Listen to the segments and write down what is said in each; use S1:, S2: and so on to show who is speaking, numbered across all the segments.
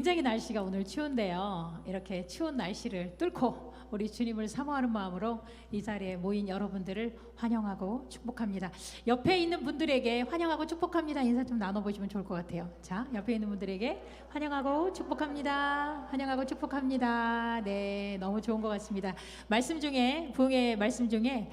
S1: 굉장히 날씨가 오늘 추운데요. 이렇게 추운 날씨를 뚫고 우리 주님을 사모하는 마음으로 이 자리에 모인 여러분들을 환영하고 축복합니다. 옆에 있는 분들에게 환영하고 축복합니다 인사 좀 나눠보시면 좋을 것 같아요. 자, 옆에 있는 분들에게 환영하고 축복합니다. 환영하고 축복합니다. 네, 너무 좋은 것 같습니다. 말씀 중에 부흥의 말씀 중에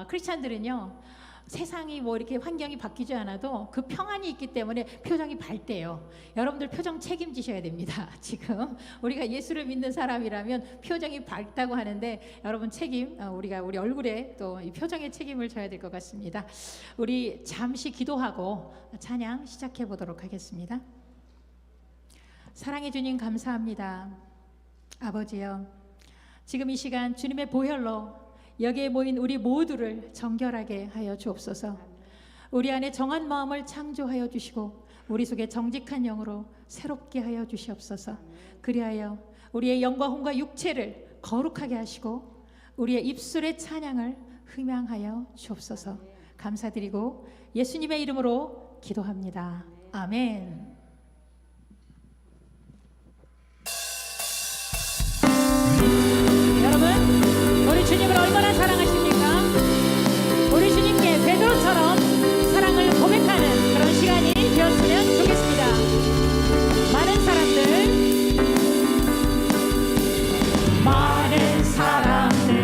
S1: 크리스찬들은요, 세상이 뭐 이렇게 환경이 바뀌지 않아도 그 평안이 있기 때문에 표정이 밝대요. 여러분들 표정 책임지셔야 됩니다. 지금 우리가 예수를 믿는 사람이라면 표정이 밝다고 하는데 여러분 책임, 우리가 우리 얼굴에 또 이 표정에 책임을 져야 될 것 같습니다. 우리 잠시 기도하고 찬양 시작해 보도록 하겠습니다. 사랑해 주님 감사합니다. 아버지요, 지금 이 시간 주님의 보혈로 여기에 모인 우리 모두를 정결하게 하여 주옵소서. 우리 안에 정한 마음을 창조하여 주시고 우리 속에 정직한 영으로 새롭게 하여 주시옵소서. 그리하여 우리의 영과 혼과 육체를 거룩하게 하시고 우리의 입술의 찬양을 흠양하여 주옵소서. 감사드리고 예수님의 이름으로 기도합니다. 아멘. 우리 주님을 얼마나 사랑하십니까? 우리 주님께 베드로처럼 사랑을 고백하는 그런 시간이 되었으면 좋겠습니다. 많은 사람들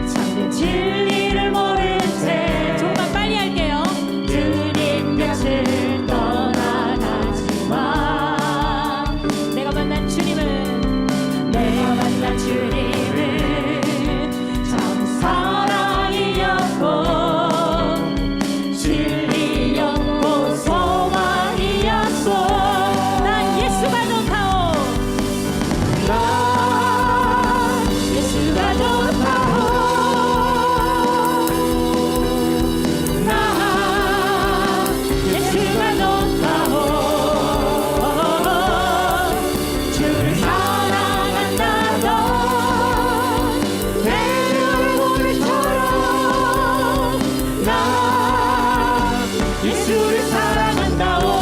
S1: 참된 진리를 모른 채 조금만 빨리 할게요. 주님 곁을 떠나가지만 내가 만난 주님은 주를 사랑한다던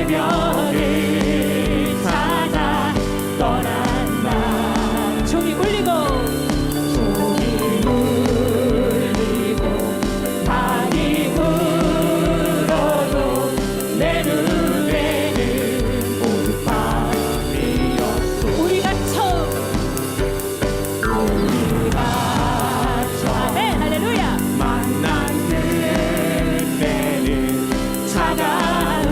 S1: 새벽을 찾아 떠난다. 종이 울리고 밤이 불어도 내 눈에는 모두 밤이었소. 우리가 처음 아멘 할렐루야
S2: 만난 그때는
S1: 차가운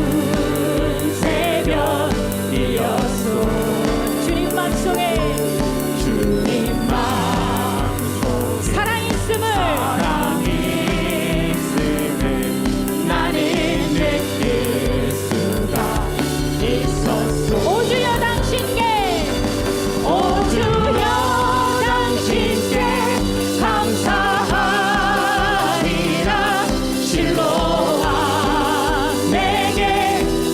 S1: 새벽이었소. 주님 맘속에
S2: 주님 마음속
S1: 살아있음을
S2: 사랑이 있음을 나는 느낄 수가 있었소.
S1: 오주여 당신께 오주여 당신께 감사하리라. 실로와 내게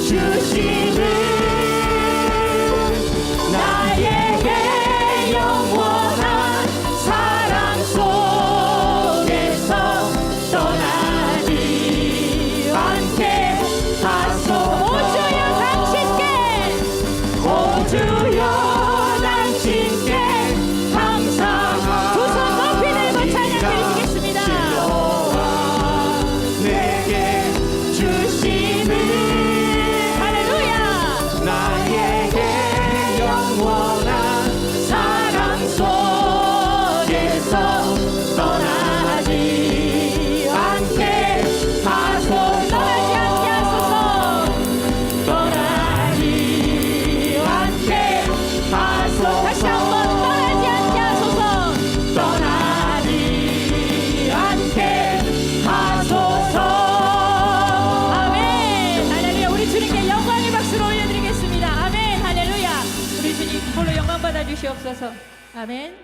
S1: 주심을 나에게 영원한 사랑 속에서 떠나지 않게 하소서. 오주여 당신께 오주여 당신께 감사하. 두 손 높이 들고 찬양 드리시겠습니다.
S2: 실로와 내게 주심을
S1: 할렐루야
S2: 나에게 영원한 사랑 속에서 떠나지 않게 하소서.
S1: 떠나지 않게 하소서.
S2: 떠나지 않게 하소서.
S1: 다시 한번 떠나지 않게 하소서.
S2: 떠나지 않게 하소서.
S1: 아멘 할렐루야. 우리 주님께 영광의 박수로 올려드리겠습니다. 아멘 할렐루야. 우리 주님 홀로 영광 받아 주시옵소서. 아멘.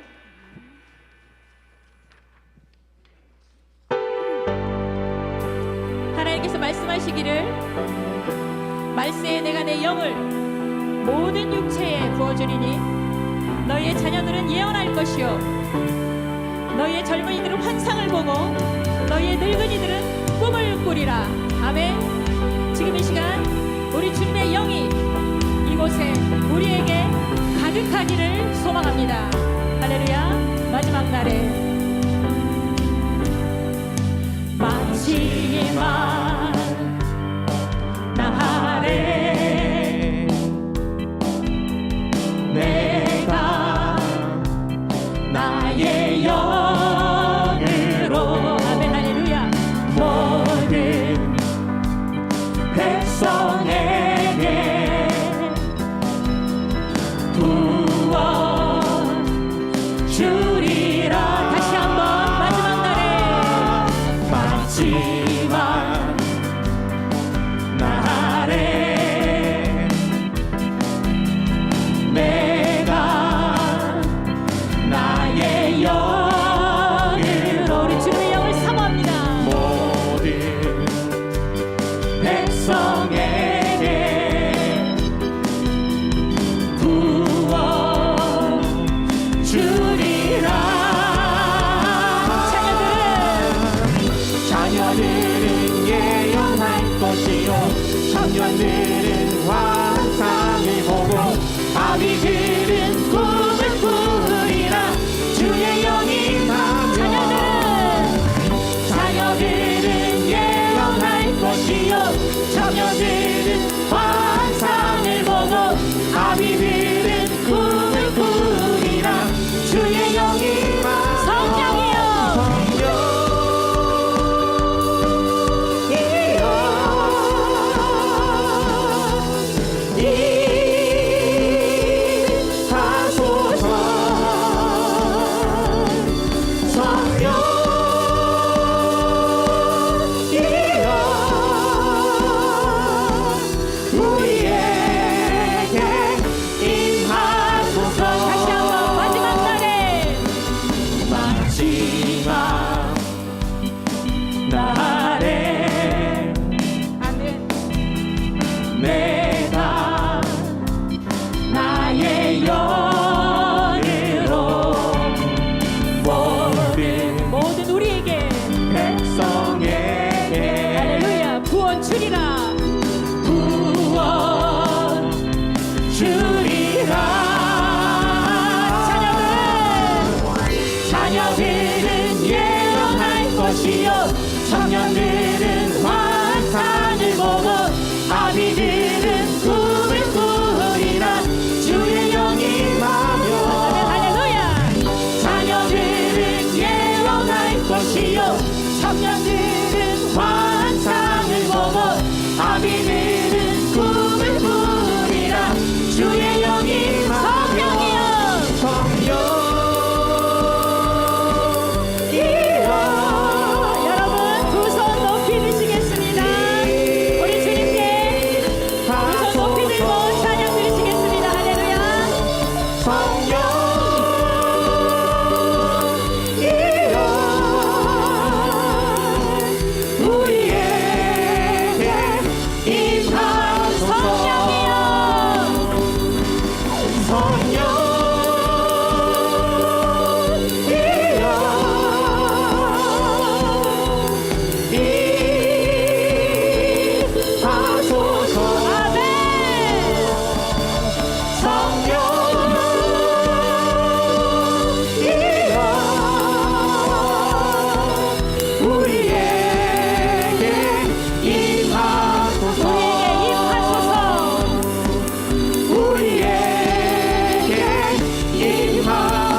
S1: 하나님께서 말씀하시기를 말세에 내가 내 영을 모든 육체에 부어주리니 너희의 자녀들은 예언할 것이요 너희의 젊은이들은 환상을 보고 너희의 늙은이들은 꿈을 꾸리라. 아멘. 지금 이 시간 우리 주님의 영이 이곳에 우리에게 가득하기를 소망합니다. 할렐루야. 마지막 날에 마지막 날에 내가 나의 영으로 아멘 할렐루야 모든 백성에게 부어 주리라. 다시 한번 마지막 날에
S2: 마지막 날에 내가 나의 영으로
S1: 우리 주님의 영을 사모합니다.
S2: 모든 백성에게 부어 주리라. 자녀들은 예언할 것이요 청년들은 환상을 보고 아비들은 꿈을 꾸리라. 주의 영이 자녀들은 예언할 것이요 청년들은 환상을 보고 아비들은 꿈을 꾸리라. 주의 영이
S1: 성령이여
S2: 청년들은 환상을 보고 아비들은 꿈을 꾸리라. 주의 영이 임하며
S1: 할렐루야.
S2: 자녀들은 예언할 것이요 청년들은 환상을 보고 아비들은 꿈을 꾸리라. 주의 영이 임하며
S1: 여러분 두 손 높이 드시겠습니다. 우리 주님께 두 손 높이 들고 찬양 드리시겠습니다. 할렐루야.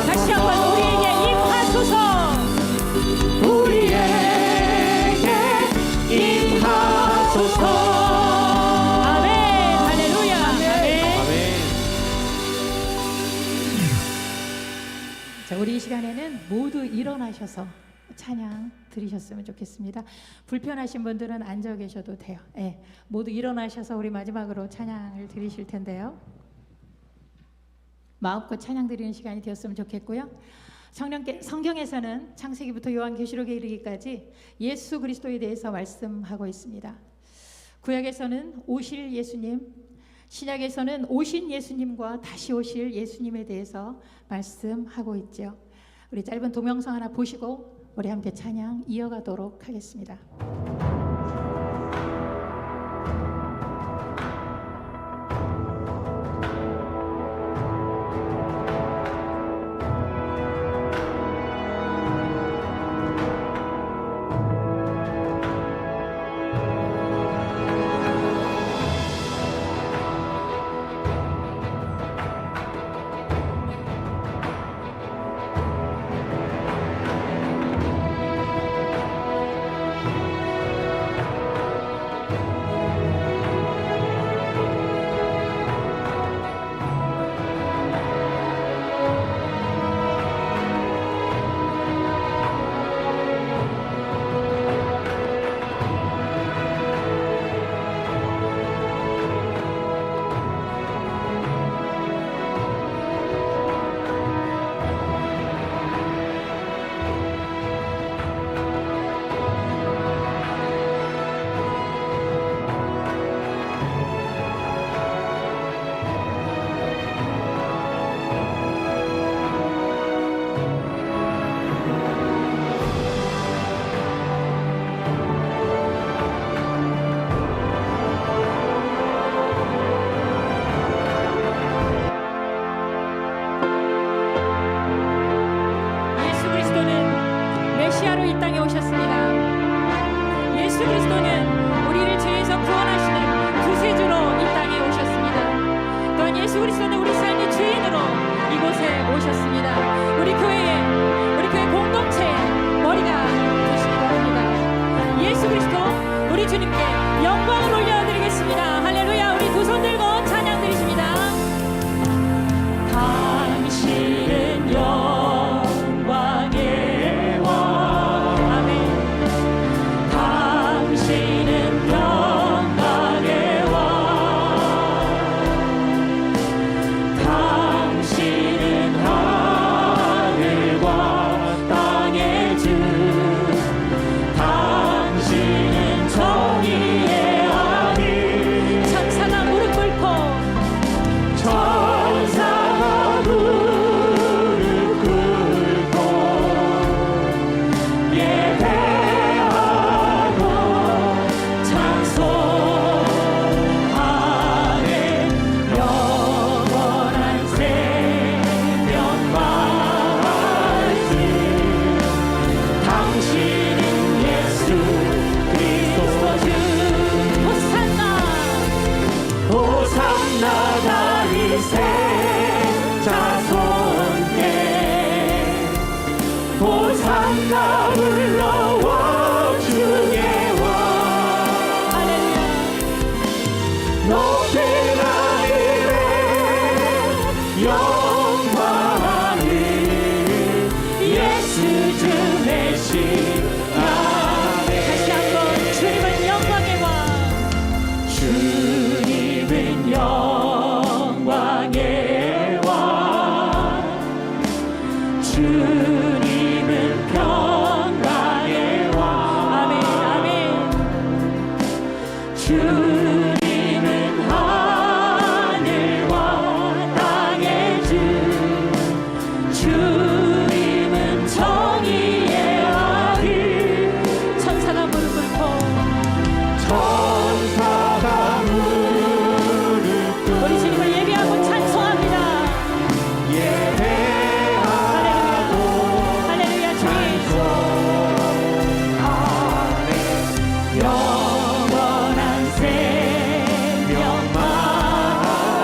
S1: 다시 한번 우리에게 임하소서. 아멘. 할렐루야. 아멘. 자, 우리 이 시간에는 모두 일어나셔서 찬양 드리셨으면 좋겠습니다. 불편하신 분들은 앉아 계셔도 돼요. 네, 모두 일어나셔서 우리 마지막으로 찬양을 드리실 텐데요. 마음껏 찬양 드리는 시간이 되었으면 좋겠고요. 성경에서는 창세기부터 요한계시록에 이르기까지 예수 그리스도에 대해서 말씀하고 있습니다. 구약에서는 오실 예수님, 신약에서는 오신 예수님과 다시 오실 예수님에 대해서 말씀하고 있죠. 우리 짧은 동영상 하나 보시고 우리 함께 찬양 이어가도록 하겠습니다.
S2: 호산나 다윗의 자손께 호산나 불러와 주의 왕
S1: 할렐루야.
S2: 높은 하늘에 영광을 예수 주 되신
S1: 다시 한번 주님은 영광의 왕.
S2: 주님은 영광의 왕 주님은 평강의 왕
S1: 아멘 아멘.
S2: 주님은 하늘과 땅의 주 주님은 정의의 아들
S1: 천사가 무릎 꿇고
S2: 천사가 무릎
S1: 우리 주님을 예배하고 찬송합니다.
S2: 예배하고
S1: 할렐루야 주님.
S2: 영원한 생명만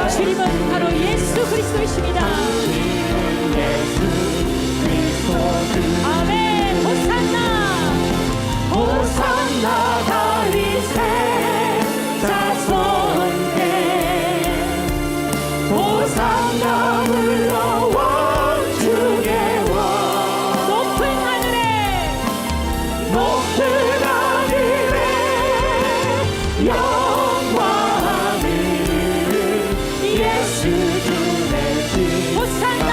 S1: 주님은 바로 예수 그리스도이십니다.
S2: 예수 그리스도
S1: 아멘. 호산나.
S2: 호산나 다윗의 자손께 호산나 불러와 주의 왕
S1: 높은 하늘에
S2: 높은 하늘에 영광을 예수 주 되신
S1: 호산나.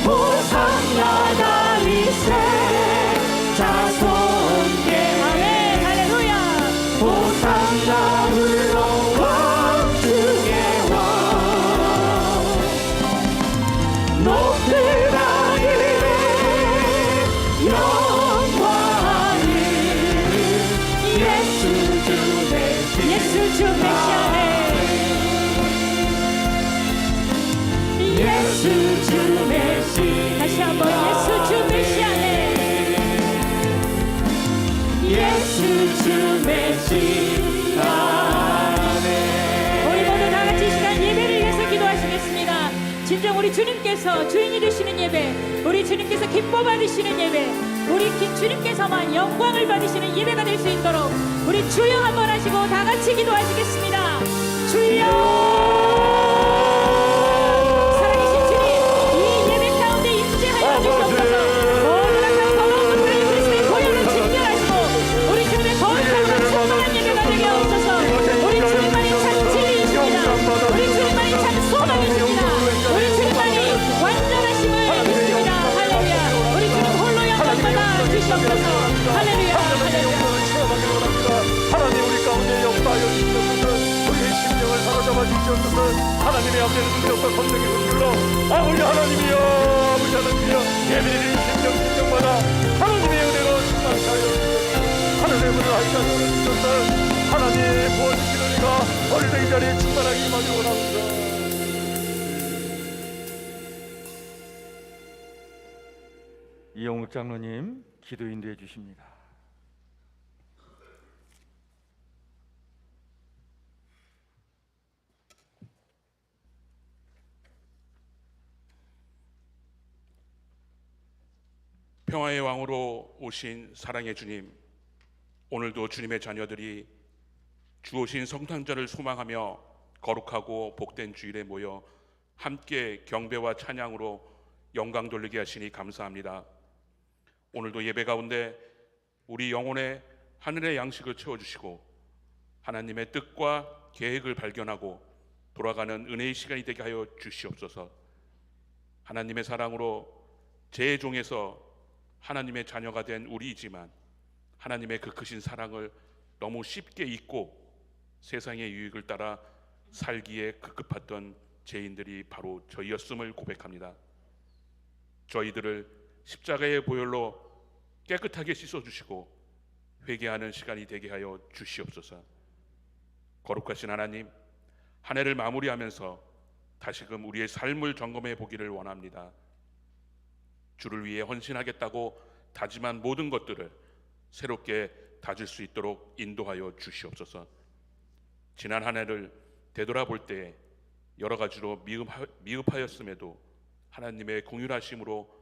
S2: 호산나 다윗의 자손께
S1: 아멘. 할렐루야.
S2: 호산나 불러와 주의 왕 높은 하늘에 영광을 예수 주 되신
S1: 예수 주 메시아네.
S2: 예수 주 메시
S1: 다시 한번 예수 주 메시아네.
S2: 예수 주 메시
S1: 우리 모두 다 같이 이 시간 예배를 위해서 기도하시겠습니다. 진정 우리 주님께서 주인이 되시는 예배, 우리 주님께서 기뻐 받으시는 예배, 우리 주님께서만 영광을 받으시는 예배가 될 수 있도록 우리 주여 한번 하시고 다 같이 기도하시겠습니다. 주여. 살아계신 주님, 이 예배 가운데 임재하여 주시옵소서. 모든 악한 더러운 것들을 그리스도의 보혈로 진멸하시고 우리 주님의 거룩하고 충만한 예배가 되게 하옵소서. 우리 주님만이 참 진리이십니다. 우리 주님만이 참 소망이십니다. 우리 주님만이 완전하심을 믿습니다. 할렐루야. 우리 주님 홀로 영광받아 주시옵소서. 할렐루야. 할렐루야.
S3: 하나님 우리 가운데 역사하여 주시옵소서. 우리의 심령을 사로잡아 주시옵소서. 하나님의 앞에는 능력과 권능의 은줄로 아버지 하나님이여 아버지 하나님이여 예배드리는 심령마다 하나님의 은혜로 충만케 하여 주시옵소서. 하늘의 문을 하시다 주시옵소서. 하나님 부어주시는 은혜가 어린이 자리에 충만하게 임하기 원합니다.
S4: 이영욱 장로님 기도 인도해 주십니다.
S5: 평화의 왕으로 오신 사랑의 주님, 오늘도 주님의 자녀들이 주 오신 성탄절을 소망하며 거룩하고 복된 주일에 모여 함께 경배와 찬양으로 영광 돌리게 하시니 감사합니다. 오늘도 예배 가운데 우리 영혼의 하늘의 양식을 채워주시고 하나님의 뜻과 계획을 발견하고 돌아가는 은혜의 시간이 되게 하여 주시옵소서. 하나님의 사랑으로 제 종에서 하나님의 자녀가 된 우리이지만 하나님의 그 크신 사랑을 너무 쉽게 잊고 세상의 유익을 따라 살기에 급급했던 죄인들이 바로 저희였음을 고백합니다. 저희들을 십자가의 보혈로 깨끗하게 씻어주시고 회개하는 시간이 되게 하여 주시옵소서. 거룩하신 하나님, 한 해를 마무리하면서 다시금 우리의 삶을 점검해 보기를 원합니다. 주를 위해 헌신하겠다고 다짐한 모든 것들을 새롭게 다질 수 있도록 인도하여 주시옵소서. 지난 한 해를 되돌아볼 때 여러 가지로 미흡하였음에도 하나님의 공율하심으로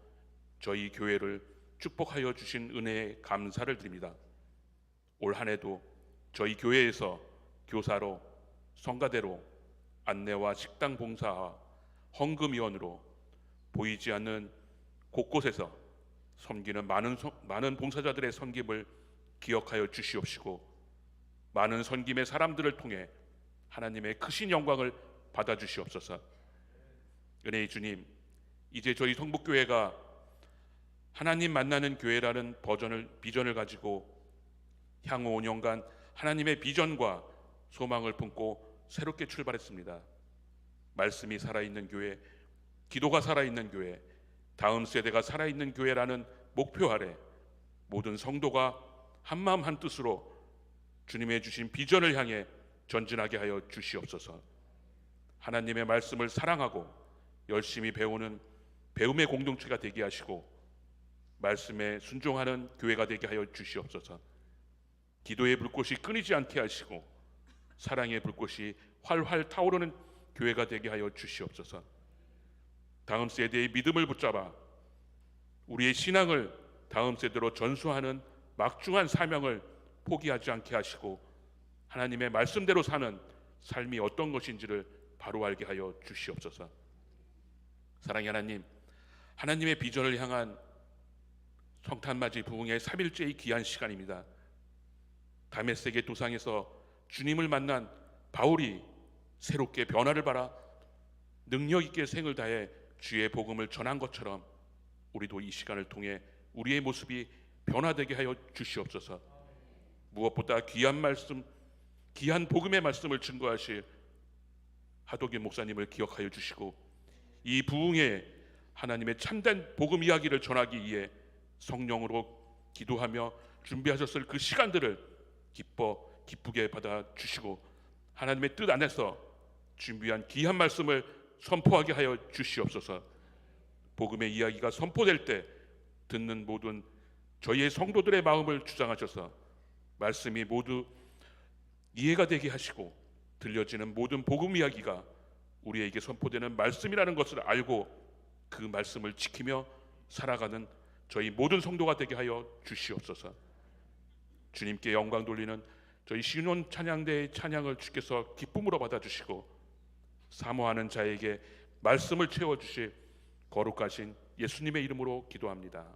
S5: 저희 교회를 축복하여 주신 은혜에 감사를 드립니다. 올 한 해도 저희 교회에서 교사로, 성가대로, 안내와 식당 봉사와 헌금위원으로 보이지 않는 곳곳에서 섬기는 많은 봉사자들의 섬김을 기억하여 주시옵시고, 많은 섬김의 사람들을 통해 하나님의 크신 영광을 받아주시옵소서. 은혜의 주님, 이제 저희 성북교회가 하나님 만나는 교회라는 비전을 가지고 향후 5년간 하나님의 비전과 소망을 품고 새롭게 출발했습니다. 말씀이 살아있는 교회, 기도가 살아있는 교회, 다음 세대가 살아있는 교회라는 목표 아래 모든 성도가 한마음 한뜻으로 주님의 주신 비전을 향해 전진하게 하여 주시옵소서. 하나님의 말씀을 사랑하고 열심히 배우는 배움의 공동체가 되게 하시고, 말씀에 순종하는 교회가 되게 하여 주시옵소서. 기도의 불꽃이 끊이지 않게 하시고 사랑의 불꽃이 활활 타오르는 교회가 되게 하여 주시옵소서. 다음 세대의 믿음을 붙잡아 우리의 신앙을 다음 세대로 전수하는 막중한 사명을 포기하지 않게 하시고, 하나님의 말씀대로 사는 삶이 어떤 것인지를 바로 알게 하여 주시옵소서. 사랑의 하나님, 하나님의 비전을 향한 성탄맞이 부흥의 3일째의 귀한 시간입니다. 다메섹의 도상에서 주님을 만난 바울이 새롭게 변화를 받아 능력 있게 생을 다해 주의 복음을 전한 것처럼 우리도 이 시간을 통해 우리의 모습이 변화되게 하여 주시옵소서. 무엇보다 귀한 말씀, 귀한 복음의 말씀을 증거하실 하도균 목사님을 기억하여 주시고, 이 부흥에 하나님의 참된 복음 이야기를 전하기 위해 성령으로 기도하며 준비하셨을 그 시간들을 기쁘게 받아 주시고, 하나님의 뜻 안에서 준비한 귀한 말씀을 선포하게 하여 주시옵소서. 복음의 이야기가 선포될 때 듣는 모든 저희의 성도들의 마음을 주장하셔서 말씀이 모두 이해가 되게 하시고, 들려지는 모든 복음 이야기가 우리에게 선포되는 말씀이라는 것을 알고 그 말씀을 지키며 살아가는 저희 모든 성도가 되게 하여 주시옵소서. 주님께 영광 돌리는 저희 신혼 찬양대의 찬양을 주께서 기쁨으로 받아주시고, 사모하는 자에게 말씀을 채워주실 거룩하신 예수님의 이름으로 기도합니다.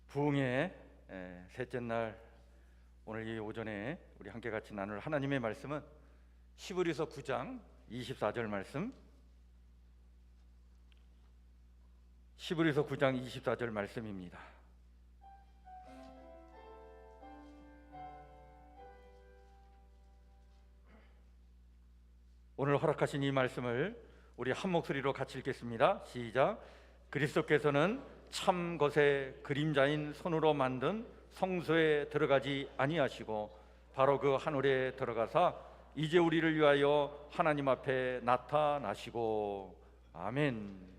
S4: 부흥의 셋째 날, 오늘 이 오전에 우리 함께 같이 나눌 하나님의 말씀은 히브리서 9장 24절 말씀, 히브리서 9장 24절 말씀입니다. 오늘 허락하신 이 말씀을 우리 한 목소리로 같이 읽겠습니다. 시작. 그리스도께서는 참 것의 그림자인 손으로 만든 성소에 들어가지 아니하시고 바로 그 하늘에 들어가사 이제 우리를 위하여 하나님 앞에 나타나시고. 아멘.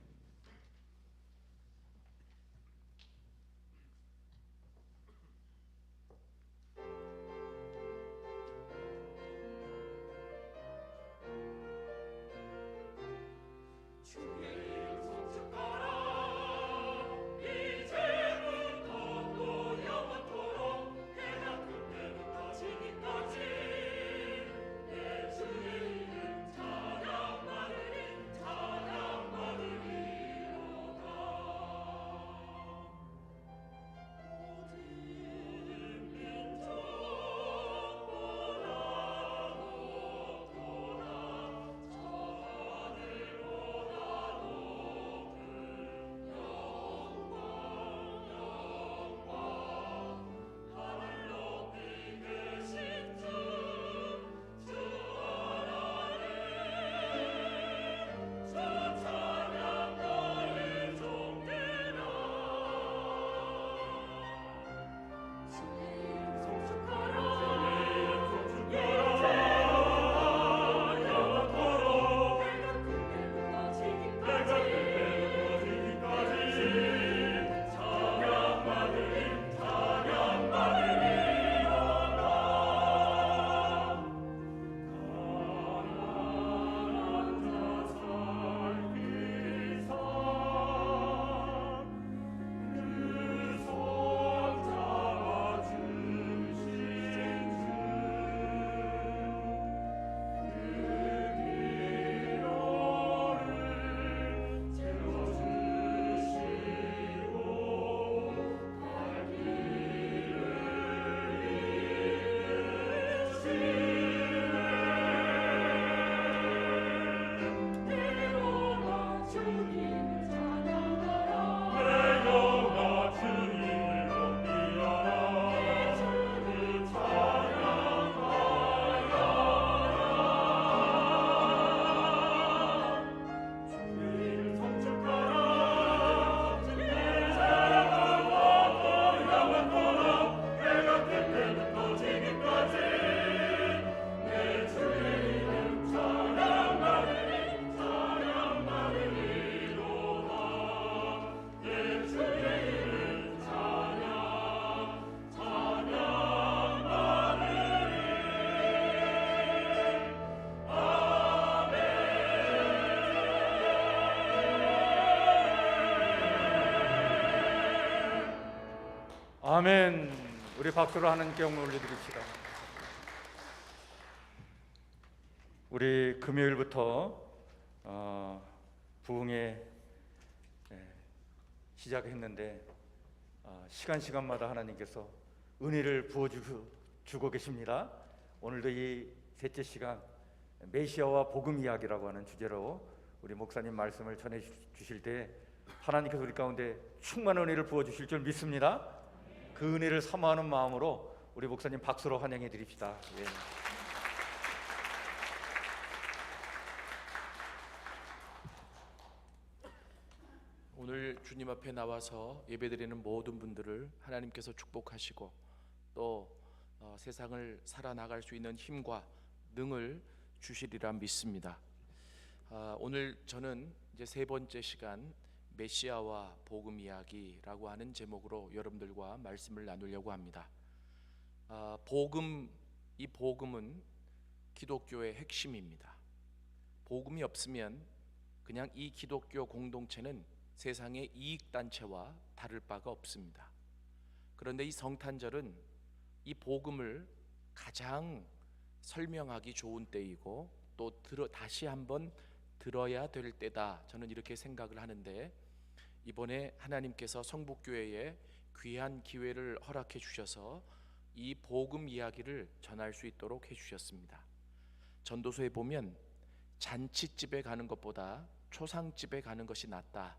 S4: 아멘. 우리 박수로 하나님께 영광 올려드립시다. 우리 금요일부터 부흥회 시작했는데 시간마다 하나님께서 은혜를 부어주고 계십니다. 오늘도 이 셋째 시간 메시아와 복음 이야기라고 하는 주제로 우리 목사님 말씀을 전해 주실 때 하나님께서 우리 가운데 충만한 은혜를 부어주실 줄 믿습니다. 그 은혜를 사모하는 마음으로 우리 목사님 박수로 환영해 드립시다. 예.
S6: 오늘 주님 앞에 나와서 예배드리는 모든 분들을 하나님께서 축복하시고 또 세상을 살아나갈 수 있는 힘과 능을 주시리라 믿습니다. 오늘 저는 이제 세 번째 시간 메시아와 복음 이야기라고 하는 제목으로 여러분들과 말씀을 나누려고 합니다. 이 복음은 기독교의 핵심입니다. 복음이 없으면 그냥 이 기독교 공동체는 세상의 이익단체와 다를 바가 없습니다. 그런데 이 성탄절은 이 복음을 가장 설명하기 좋은 때이고 또 다시 한번 들어야 될 때다, 저는 이렇게 생각을 하는데, 이번에 하나님께서 성북교회에 귀한 기회를 허락해 주셔서 이 복음 이야기를 전할 수 있도록 해주셨습니다. 전도서에 보면 잔치집에 가는 것보다 초상집에 가는 것이 낫다.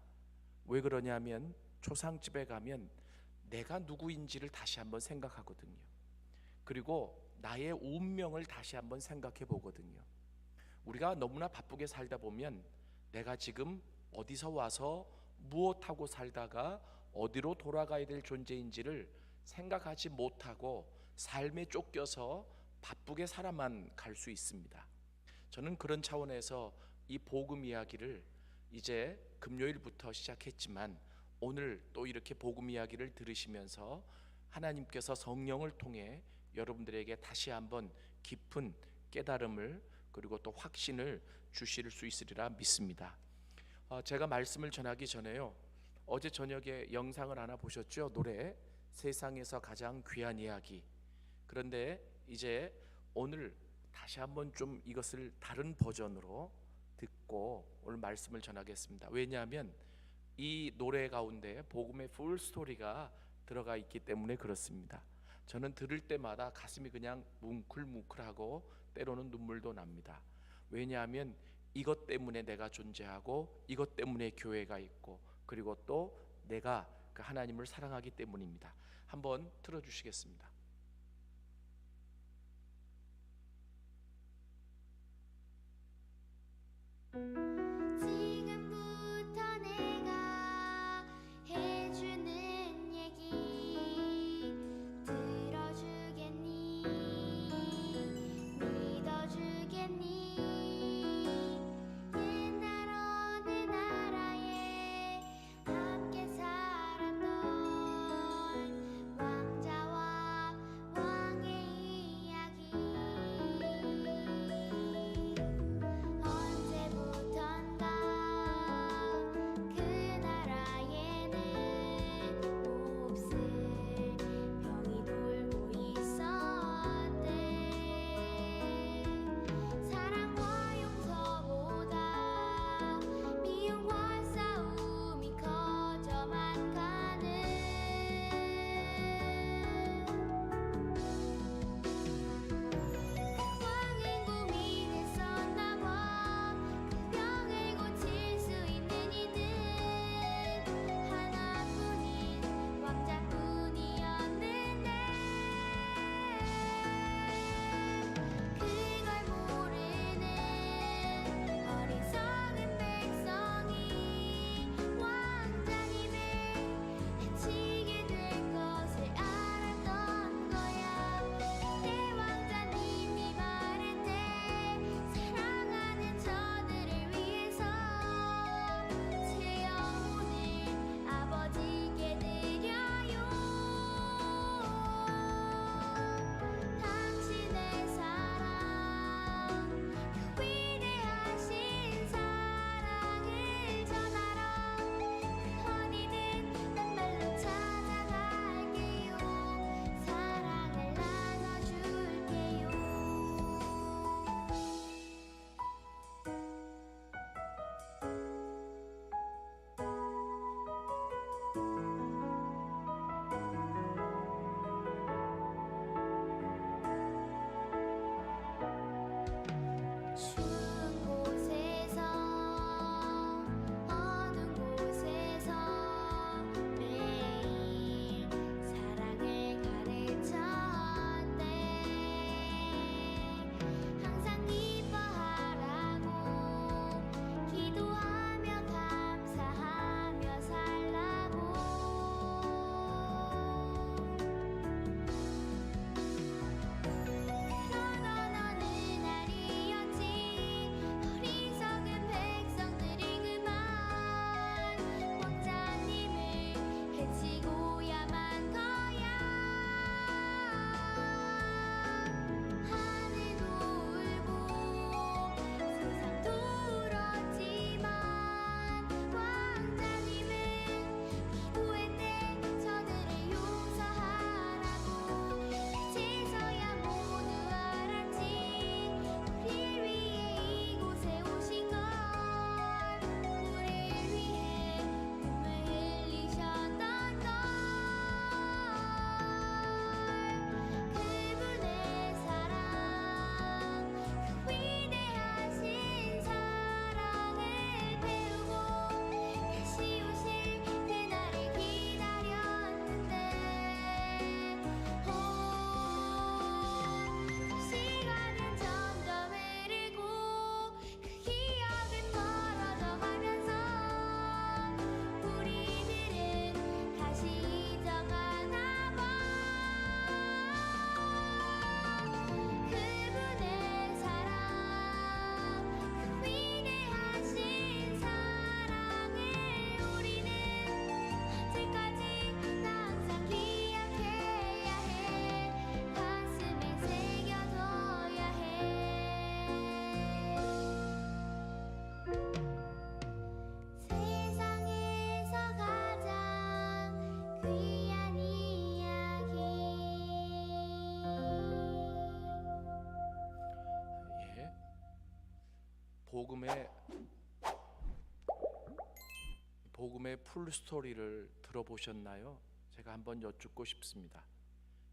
S6: 왜 그러냐면 초상집에 가면 내가 누구인지를 다시 한번 생각하거든요. 그리고 나의 운명을 다시 한번 생각해 보거든요. 우리가 너무나 바쁘게 살다 보면 내가 지금 어디서 와서 무엇하고 살다가 어디로 돌아가야 될 존재인지를 생각하지 못하고 삶에 쫓겨서 바쁘게 살아만 갈 수 있습니다. 저는 그런 차원에서 이 복음 이야기를 이제 금요일부터 시작했지만 오늘 또 이렇게 복음 이야기를 들으시면서 하나님께서 성령을 통해 여러분들에게 다시 한번 깊은 깨달음을 그리고 또 확신을 주실 수 있으리라 믿습니다. 제가 말씀을 전하기 전에요, 어제 저녁에 영상을 하나 보셨죠? 노래 세상에서 가장 귀한 이야기. 그런데 이제 오늘 다시 한번 좀 이것을 다른 버전으로 듣고 오늘 말씀을 전하겠습니다. 왜냐하면 이 노래 가운데 복음의 풀 스토리가 들어가 있기 때문에 그렇습니다. 저는 들을 때마다 가슴이 그냥 뭉클뭉클하고 때로는 눈물도 납니다. 왜냐하면 이것 때문에 내가 존재하고 이것 때문에 교회가 있고 그리고 또 내가 그 하나님을 사랑하기 때문입니다. 한번 틀어주시겠습니다.
S7: 지금부터 내가 해주는 얘기 들어주겠니? 믿어주겠니? 옛날 어느 나라에 함께 살았던 왕자와 왕의 이야기. 언제부턴가
S6: 복음의 풀 스토리를 들어보셨나요? 제가 한번 여쭙고 싶습니다.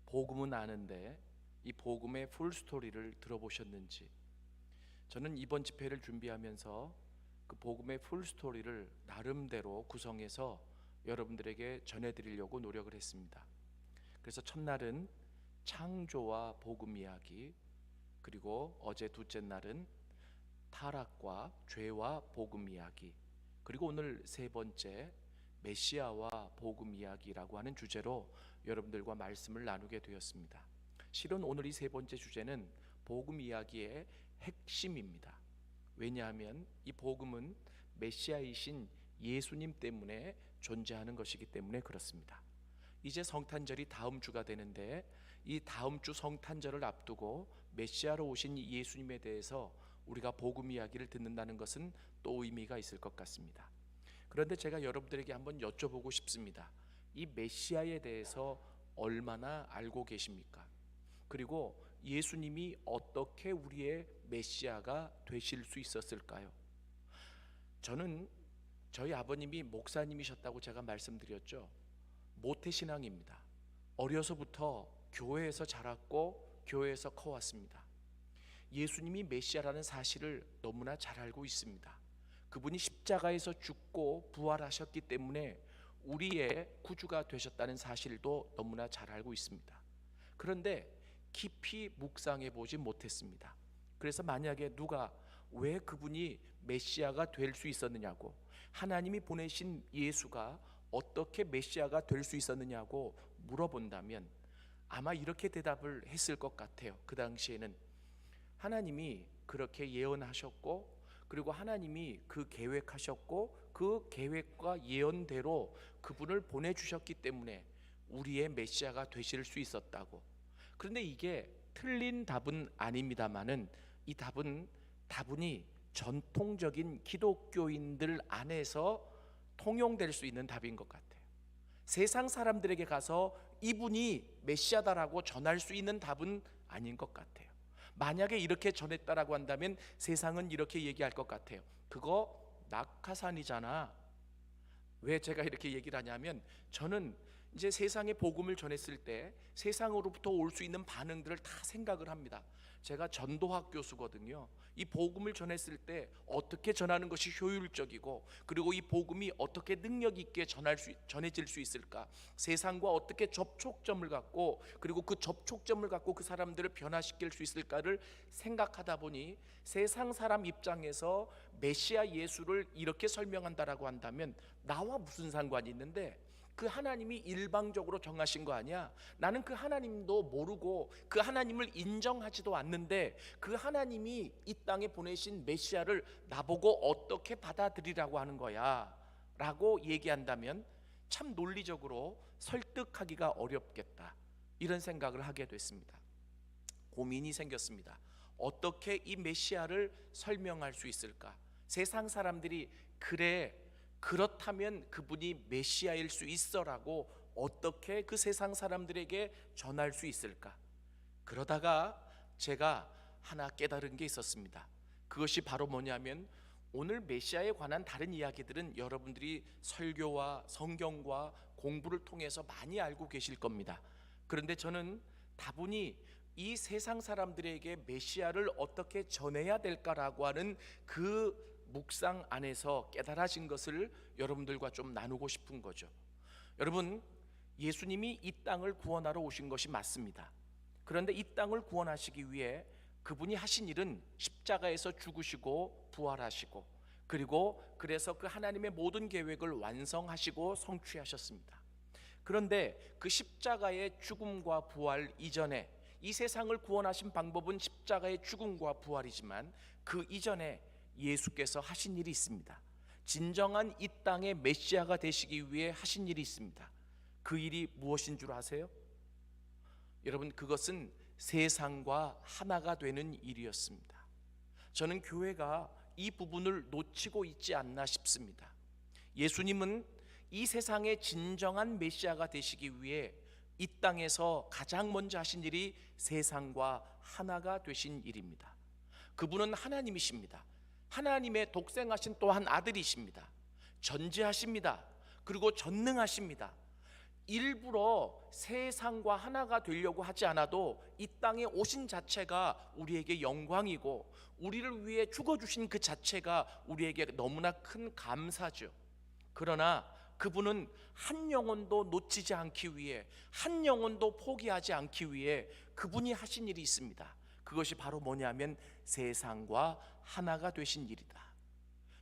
S6: 복음은 아는데 이 복음의 풀 스토리를 들어보셨는지. 저는 이번 집회를 준비하면서 그 복음의 풀 스토리를 나름대로 구성해서 여러분들에게 전해드리려고 노력을 했습니다. 그래서 첫날은 창조와 복음 이야기, 그리고 어제 둘째 날은 타락과 죄와 복음 이야기, 그리고 오늘 세 번째 메시아와 복음 이야기라고 하는 주제로 여러분들과 말씀을 나누게 되었습니다. 실은 오늘 이 세 번째 주제는 복음 이야기의 핵심입니다. 왜냐하면 이 복음은 메시아이신 예수님 때문에 존재하는 것이기 때문에 그렇습니다. 이제 성탄절이 다음 주가 되는데 이 다음 주 성탄절을 앞두고 메시아로 오신 예수님에 대해서 우리가 복음 이야기를 듣는다는 것은 또 의미가 있을 것 같습니다. 그런데 제가 여러분들에게 한번 여쭤보고 싶습니다. 이 메시아에 대해서 얼마나 알고 계십니까? 그리고 예수님이 어떻게 우리의 메시아가 되실 수 있었을까요? 저는 저희 아버님이 목사님이셨다고 제가 말씀드렸죠. 모태신앙입니다. 어려서부터 교회에서 자랐고 교회에서 커왔습니다. 예수님이 메시아라는 사실을 너무나 잘 알고 있습니다. 그분이 십자가에서 죽고 부활하셨기 때문에 우리의 구주가 되셨다는 사실도 너무나 잘 알고 있습니다. 그런데 깊이 묵상해 보지 못했습니다. 그래서 만약에 누가 왜 그분이 메시아가 될 수 있었느냐고, 하나님이 보내신 예수가 어떻게 메시아가 될 수 있었느냐고 물어본다면 아마 이렇게 대답을 했을 것 같아요. 그 당시에는 하나님이 그렇게 예언하셨고, 그리고 하나님이 그 계획하셨고, 그 계획과 예언대로 그분을 보내주셨기 때문에 우리의 메시아가 되실 수 있었다고. 그런데 이게 틀린 답은 아닙니다만은 이 다분히 전통적인 기독교인들 안에서 통용될 수 있는 답인 것 같아요. 세상 사람들에게 가서 이분이 메시아다라고 전할 수 있는 답은 아닌 것 같아요. 만약에 이렇게 전했다라고 한다면 세상은 이렇게 얘기할 것 같아요. 그거 낙하산이잖아. 왜 제가 이렇게 얘기를 하냐면, 저는 이제 세상에 복음을 전했을 때 세상으로부터 올 수 있는 반응들을 다 생각을 합니다. 제가 전도학 교수거든요. 이 복음을 전했을 때 어떻게 전하는 것이 효율적이고, 그리고 이 복음이 어떻게 능력 있게 전해질 수 있을까, 세상과 어떻게 접촉점을 갖고, 그리고 그 접촉점을 갖고 그 사람들을 변화시킬 수 있을까를 생각하다 보니 세상 사람 입장에서 메시아 예수를 이렇게 설명한다라고 한다면 나와 무슨 상관이 있는데, 그 하나님이 일방적으로 정하신 거 아니야? 나는 그 하나님도 모르고 그 하나님을 인정하지도 않는데 그 하나님이 이 땅에 보내신 메시아를 나보고 어떻게 받아들이라고 하는 거야? 라고 얘기한다면 참 논리적으로 설득하기가 어렵겠다, 이런 생각을 하게 됐습니다. 고민이 생겼습니다. 어떻게 이 메시아를 설명할 수 있을까? 세상 사람들이 그렇다면 그분이 메시아일 수 있어라고 어떻게 그 세상 사람들에게 전할 수 있을까? 그러다가 제가 하나 깨달은 게 있었습니다. 그것이 바로 뭐냐면, 오늘 메시아에 관한 다른 이야기들은 여러분들이 설교와 성경과 공부를 통해서 많이 알고 계실 겁니다. 그런데 저는 다분히 이 세상 사람들에게 메시아를 어떻게 전해야 될까라고 하는 그 묵상 안에서 깨달아진 것을 여러분들과 좀 나누고 싶은 거죠. 여러분, 예수님이 이 땅을 구원하러 오신 것이 맞습니다. 그런데 이 땅을 구원하시기 위해 그분이 하신 일은 십자가에서 죽으시고 부활하시고, 그리고 그래서 그 하나님의 모든 계획을 완성하시고 성취하셨습니다. 그런데 그 십자가의 죽음과 부활 이전에, 이 세상을 구원하신 방법은 십자가의 죽음과 부활이지만 그 이전에 예수께서 하신 일이 있습니다. 진정한 이 땅의 메시아가 되시기 위해 하신 일이 있습니다. 그 일이 무엇인 줄 아세요? 여러분, 그것은 세상과 하나가 되는 일이었습니다. 저는 교회가 이 부분을 놓치고 있지 않나 싶습니다. 예수님은 이 세상의 진정한 메시아가 되시기 위해 이 땅에서 가장 먼저 하신 일이 세상과 하나가 되신 일입니다. 그분은 하나님이십니다. 하나님의 독생하신 또 한 아들이십니다. 전지하십니다. 그리고 전능하십니다. 일부러 세상과 하나가 되려고 하지 않아도 이 땅에 오신 자체가 우리에게 영광이고 우리를 위해 죽어주신 그 자체가 우리에게 너무나 큰 감사죠. 그러나 그분은 한 영혼도 놓치지 않기 위해, 한 영혼도 포기하지 않기 위해 그분이 하신 일이 있습니다. 그것이 바로 뭐냐면 세상과 하나가 되신 일이다.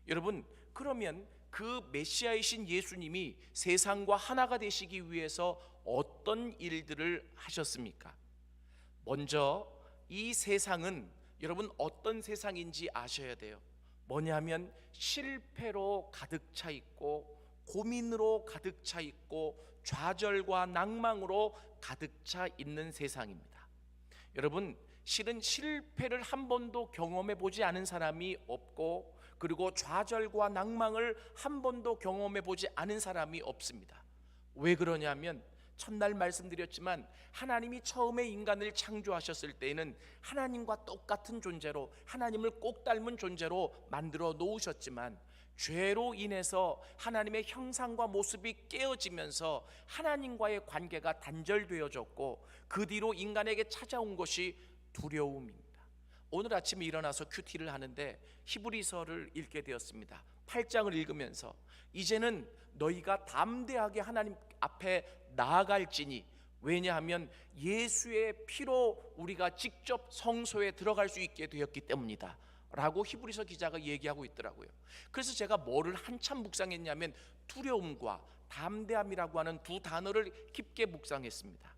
S6: 여러분, 그러면 그 메시아이신 예수님이 세상과 하나가 되시기 위해서 어떤 일들을 하셨습니까? 먼저 이 세상은 여러분 어떤 세상인지 아셔야 돼요. 뭐냐면 실패로 가득 차 있고 고민으로 가득 차 있고 좌절과 낭망으로 가득 차 있는 세상입니다. 여러분, 실은 실패를 한 번도 경험해 보지 않은 사람이 없고, 그리고 좌절과 낭망을 한 번도 경험해 보지 않은 사람이 없습니다. 왜 그러냐면 첫날 말씀드렸지만 하나님이 처음에 인간을 창조하셨을 때에는 하나님과 똑같은 존재로, 하나님을 꼭 닮은 존재로 만들어 놓으셨지만 죄로 인해서 하나님의 형상과 모습이 깨어지면서 하나님과의 관계가 단절되어졌고, 그 뒤로 인간에게 찾아온 것이 두려움입니다. 오늘 아침에 일어나서 큐티를 하는데 히브리서를 읽게 되었습니다. 8장을 읽으면서 이제는 너희가 담대하게 하나님 앞에 나아갈지니, 왜냐하면 예수의 피로 우리가 직접 성소에 들어갈 수 있게 되었기 때문이다 라고 히브리서 기자가 얘기하고 있더라고요. 그래서 제가 뭐를 한참 묵상했냐면 두려움과 담대함이라고 하는 두 단어를 깊게 묵상했습니다.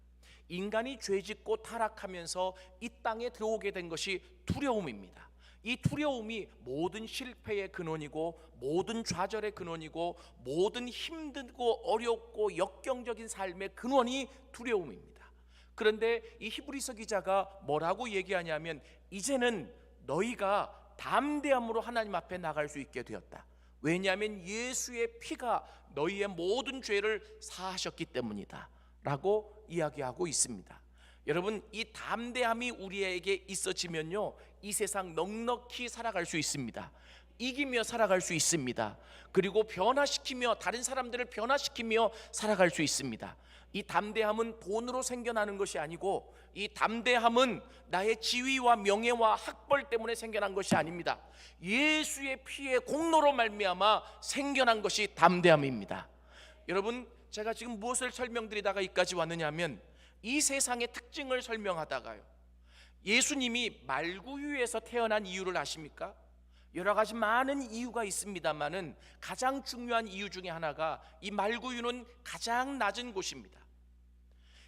S6: 인간이 죄짓고 타락하면서 이 땅에 들어오게 된 것이 두려움입니다. 이 두려움이 모든 실패의 근원이고 모든 좌절의 근원이고 모든 힘들고 어렵고 역경적인 삶의 근원이 두려움입니다. 그런데 이 히브리서 기자가 뭐라고 얘기하냐면 이제는 너희가 담대함으로 하나님 앞에 나갈 수 있게 되었다. 왜냐하면 예수의 피가 너희의 모든 죄를 사하셨기 때문이다 라고 이야기하고 있습니다. 여러분, 이 담대함이 우리에게 있어지면요, 이 세상 넉넉히 살아갈 수 있습니다. 이기며 살아갈 수 있습니다. 그리고 변화시키며, 다른 사람들을 변화시키며 살아갈 수 있습니다. 이 담대함은 돈으로 생겨나는 것이 아니고, 이 담대함은 나의 지위와 명예와 학벌 때문에 생겨난 것이 아닙니다. 예수의 피의 공로로 말미암아 생겨난 것이 담대함입니다. 여러분, 제가 지금 무엇을 설명드리다가 여기까지 왔느냐면 이 세상의 특징을 설명하다가요, 예수님이 말구유에서 태어난 이유를 아십니까? 여러 가지 많은 이유가 있습니다만은 가장 중요한 이유 중에 하나가 이 말구유는 가장 낮은 곳입니다.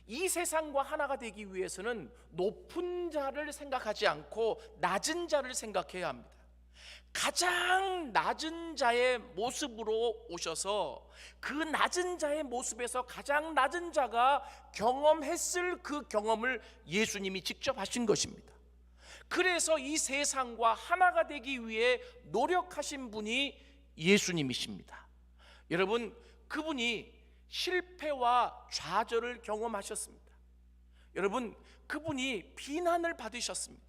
S6: 이 세상과 하나가 되기 위해서는 높은 자를 생각하지 않고 낮은 자를 생각해야 합니다. 가장 낮은 자의 모습으로 오셔서 그 낮은 자의 모습에서 가장 낮은 자가 경험했을 그 경험을 예수님이 직접 하신 것입니다. 그래서 이 세상과 하나가 되기 위해 노력하신 분이 예수님이십니다. 여러분, 그분이 실패와 좌절을 경험하셨습니다. 여러분, 그분이 비난을 받으셨습니다.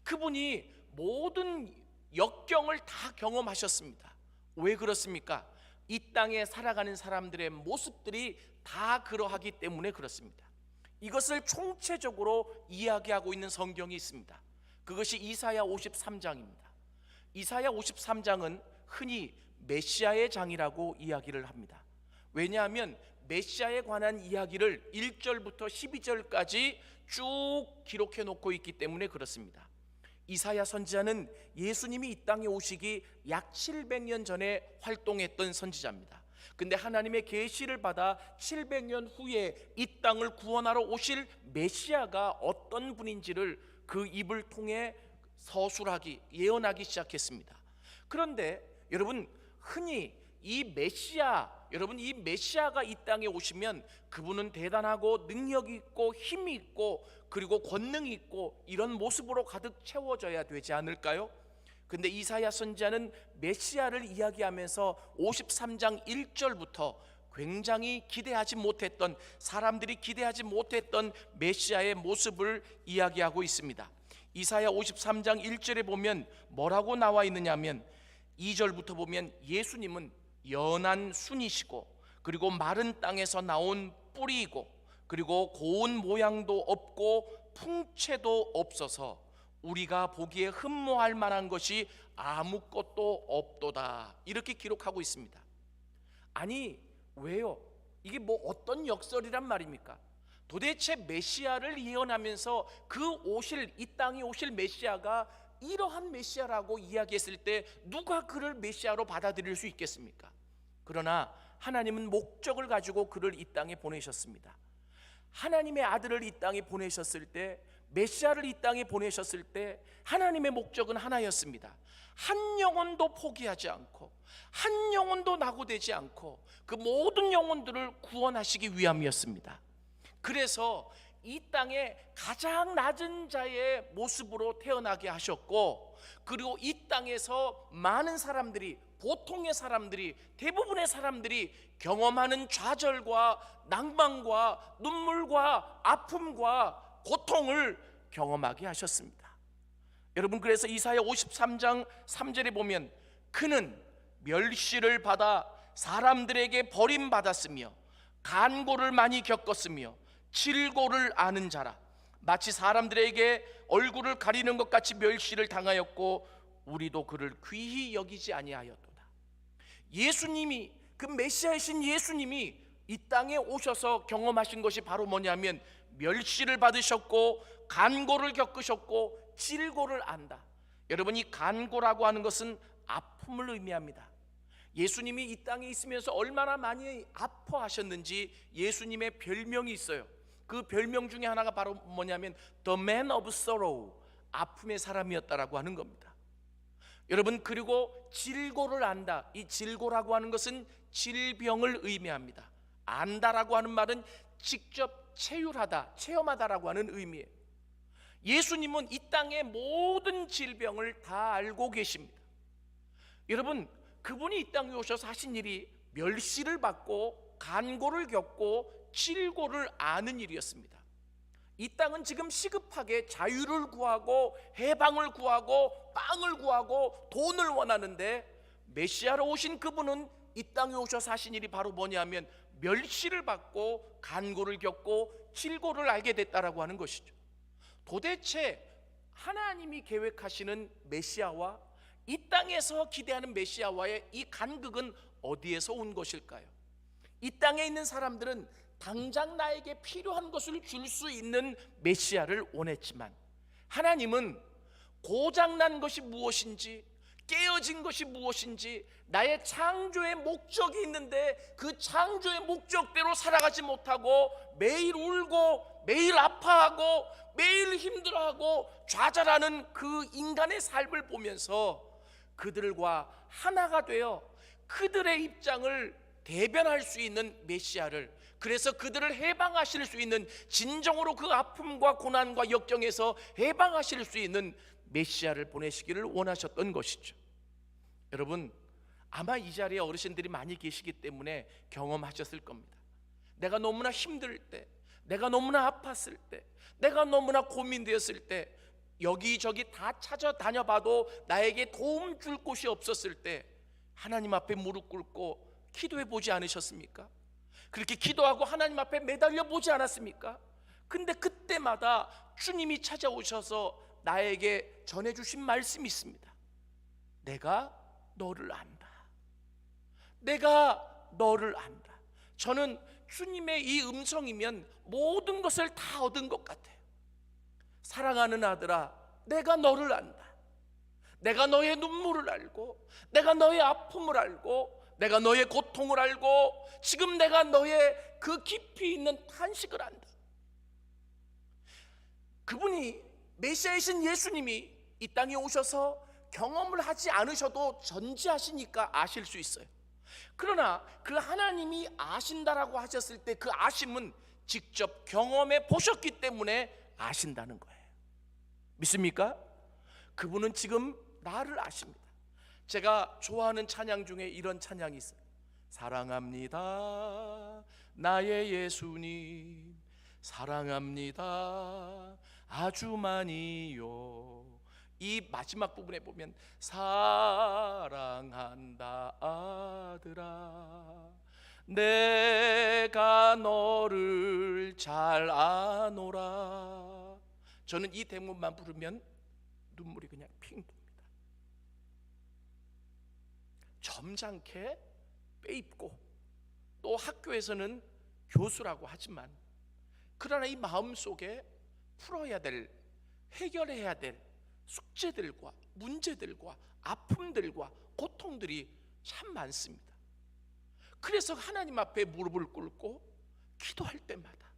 S6: 그분이 모든 역경을 다 경험하셨습니다. 왜 그렇습니까? 이 땅에 살아가는 사람들의 모습들이 다 그러하기 때문에 그렇습니다. 이것을 총체적으로 이야기하고 있는 성경이 있습니다. 그것이 이사야 53장입니다. 이사야 53장은 흔히 메시아의 장이라고 이야기를 합니다. 왜냐하면 메시아에 관한 이야기를 1절부터 12절까지 쭉 기록해 놓고 있기 때문에 그렇습니다. 이사야 선지자는 예수님이 이 땅에 오시기 약 700년 전에 활동했던 선지자입니다. 근데 하나님의 계시를 받아 700년 후에 이 땅을 구원하러 오실 메시아가 어떤 분인지를 그 입을 통해 서술하기, 예언하기 시작했습니다. 그런데 여러분, 흔히 이 메시아가 이 땅에 오시면 그분은 대단하고 능력이 있고 힘이 있고 그리고 권능이 있고 이런 모습으로 가득 채워져야 되지 않을까요? 근데 이사야 선지자는 메시아를 이야기하면서 53장 1절부터 굉장히 기대하지 못했던, 사람들이 기대하지 못했던 메시아의 모습을 이야기하고 있습니다. 이사야 53장 1절에 보면 뭐라고 나와 있느냐면 2절부터 보면 예수님은 연한 순이시고 그리고 마른 땅에서 나온 뿌리이고 그리고 고운 모양도 없고 풍채도 없어서 우리가 보기에 흠모할 만한 것이 아무것도 없도다. 이렇게 기록하고 있습니다. 아니 왜요? 이게 뭐 어떤 역설이란 말입니까? 도대체 메시아를 예언하면서 그 오실, 이 땅에 오실 메시아가 이러한 메시아라고 이야기했을 때 누가 그를 메시아로 받아들일 수 있겠습니까? 그러나 하나님은 목적을 가지고 그를 이 땅에 보내셨습니다. 하나님의 아들을 이 땅에 보내셨을 때, 메시아를 이 땅에 보내셨을 때 하나님의 목적은 하나였습니다. 한 영혼도 포기하지 않고 한 영혼도 낙오되지 않고 그 모든 영혼들을 구원하시기 위함이었습니다. 그래서 이 땅에 가장 낮은 자의 모습으로 태어나게 하셨고, 그리고 이 땅에서 많은 사람들이, 보통의 사람들이, 대부분의 사람들이 경험하는 좌절과 낭만과 눈물과 아픔과 고통을 경험하게 하셨습니다. 여러분, 그래서 이사야 53장 3절에 보면 그는 멸시를 받아 사람들에게 버림받았으며 간고를 많이 겪었으며 질고를 아는 자라. 마치 사람들에게 얼굴을 가리는 것 같이 멸시를 당하였고 우리도 그를 귀히 여기지 아니하였도다. 예수님이, 그 메시아이신 예수님이 이 땅에 오셔서 경험하신 것이 바로 뭐냐면 멸시를 받으셨고 간고를 겪으셨고 질고를 안다. 여러분, 이 간고라고 하는 것은 아픔을 의미합니다. 예수님이 이 땅에 있으면서 얼마나 많이 아파하셨는지 예수님의 별명이 있어요. 그 별명 중에 하나가 바로 뭐냐면 The Man of Sorrow, 아픔의 사람이었다라고 하는 겁니다. 여러분, 그리고 질고를 안다. 이 질고라고 하는 것은 질병을 의미합니다. 안다라고 하는 말은 직접 체휼하다, 체험하다라고 하는 의미예요. 예수님은 이 땅의 모든 질병을 다 알고 계십니다. 여러분, 그분이 이 땅에 오셔서 하신 일이 멸시를 받고 간고를 겪고 질고를 아는 일이었습니다. 이 땅은 지금 시급하게 자유를 구하고 해방을 구하고 빵을 구하고 돈을 원하는데, 메시아로 오신 그분은 이 땅에 오셔서 하신 일이 바로 뭐냐면 멸시를 받고 간고를 겪고 질고를 알게 됐다라고 하는 것이죠. 도대체 하나님이 계획하시는 메시아와 이 땅에서 기대하는 메시아와의 이 간극은 어디에서 온 것일까요? 이 땅에 있는 사람들은 당장 나에게 필요한 것을 줄 수 있는 메시아를 원했지만, 하나님은 고장난 것이 무엇인지, 깨어진 것이 무엇인지, 나의 창조의 목적이 있는데 그 창조의 목적대로 살아가지 못하고 매일 울고 매일 아파하고 매일 힘들어하고 좌절하는 그 인간의 삶을 보면서 그들과 하나가 되어 그들의 입장을 대변할 수 있는 메시아를, 그래서 그들을 해방하실 수 있는, 진정으로 그 아픔과 고난과 역경에서 해방하실 수 있는 메시아를 보내시기를 원하셨던 것이죠. 여러분, 아마 이 자리에 어르신들이 많이 계시기 때문에 경험하셨을 겁니다. 내가 너무나 힘들 때, 내가 너무나 아팠을 때, 내가 너무나 고민되었을 때, 여기저기 다 찾아다녀봐도 나에게 도움 줄 곳이 없었을 때 하나님 앞에 무릎 꿇고 기도해 보지 않으셨습니까? 그렇게 기도하고 하나님 앞에 매달려 보지 않았습니까? 근데 그때마다 주님이 찾아오셔서 나에게 전해주신 말씀이 있습니다. 내가 너를 안다. 내가 너를 안다. 저는 주님의 이 음성이면 모든 것을 다 얻은 것 같아요. 사랑하는 아들아, 내가 너를 안다. 내가 너의 눈물을 알고, 내가 너의 아픔을 알고, 내가 너의 고통을 알고, 지금 내가 너의 그 깊이 있는 탄식을 안다. 그분이, 메시아이신 예수님이 이 땅에 오셔서 경험을 하지 않으셔도 전지하시니까 아실 수 있어요. 그러나 그 하나님이 아신다라고 하셨을 때 그 아심은 직접 경험해 보셨기 때문에 아신다는 거예요. 믿습니까? 그분은 지금 나를 아십니다. 제가 좋아하는 찬양 중에 이런 찬양이 있어요. 사랑합니다 나의 예수님, 사랑합니다 아주 많이요, 이 마지막 부분에 보면 사랑한다 아들아 내가 너를 잘 아노라. 저는 이 대목만 부르면 눈물이 그냥 핑 돕니다. 점잖게 빼입고 또 학교에서는 교수라고 하지만 그러나 이 마음속에 풀어야 될, 해결해야 될 숙제들과 문제들과 아픔들과 고통들이 참 많습니다. 그래서 하나님 앞에 무릎을 꿇고 기도할 때마다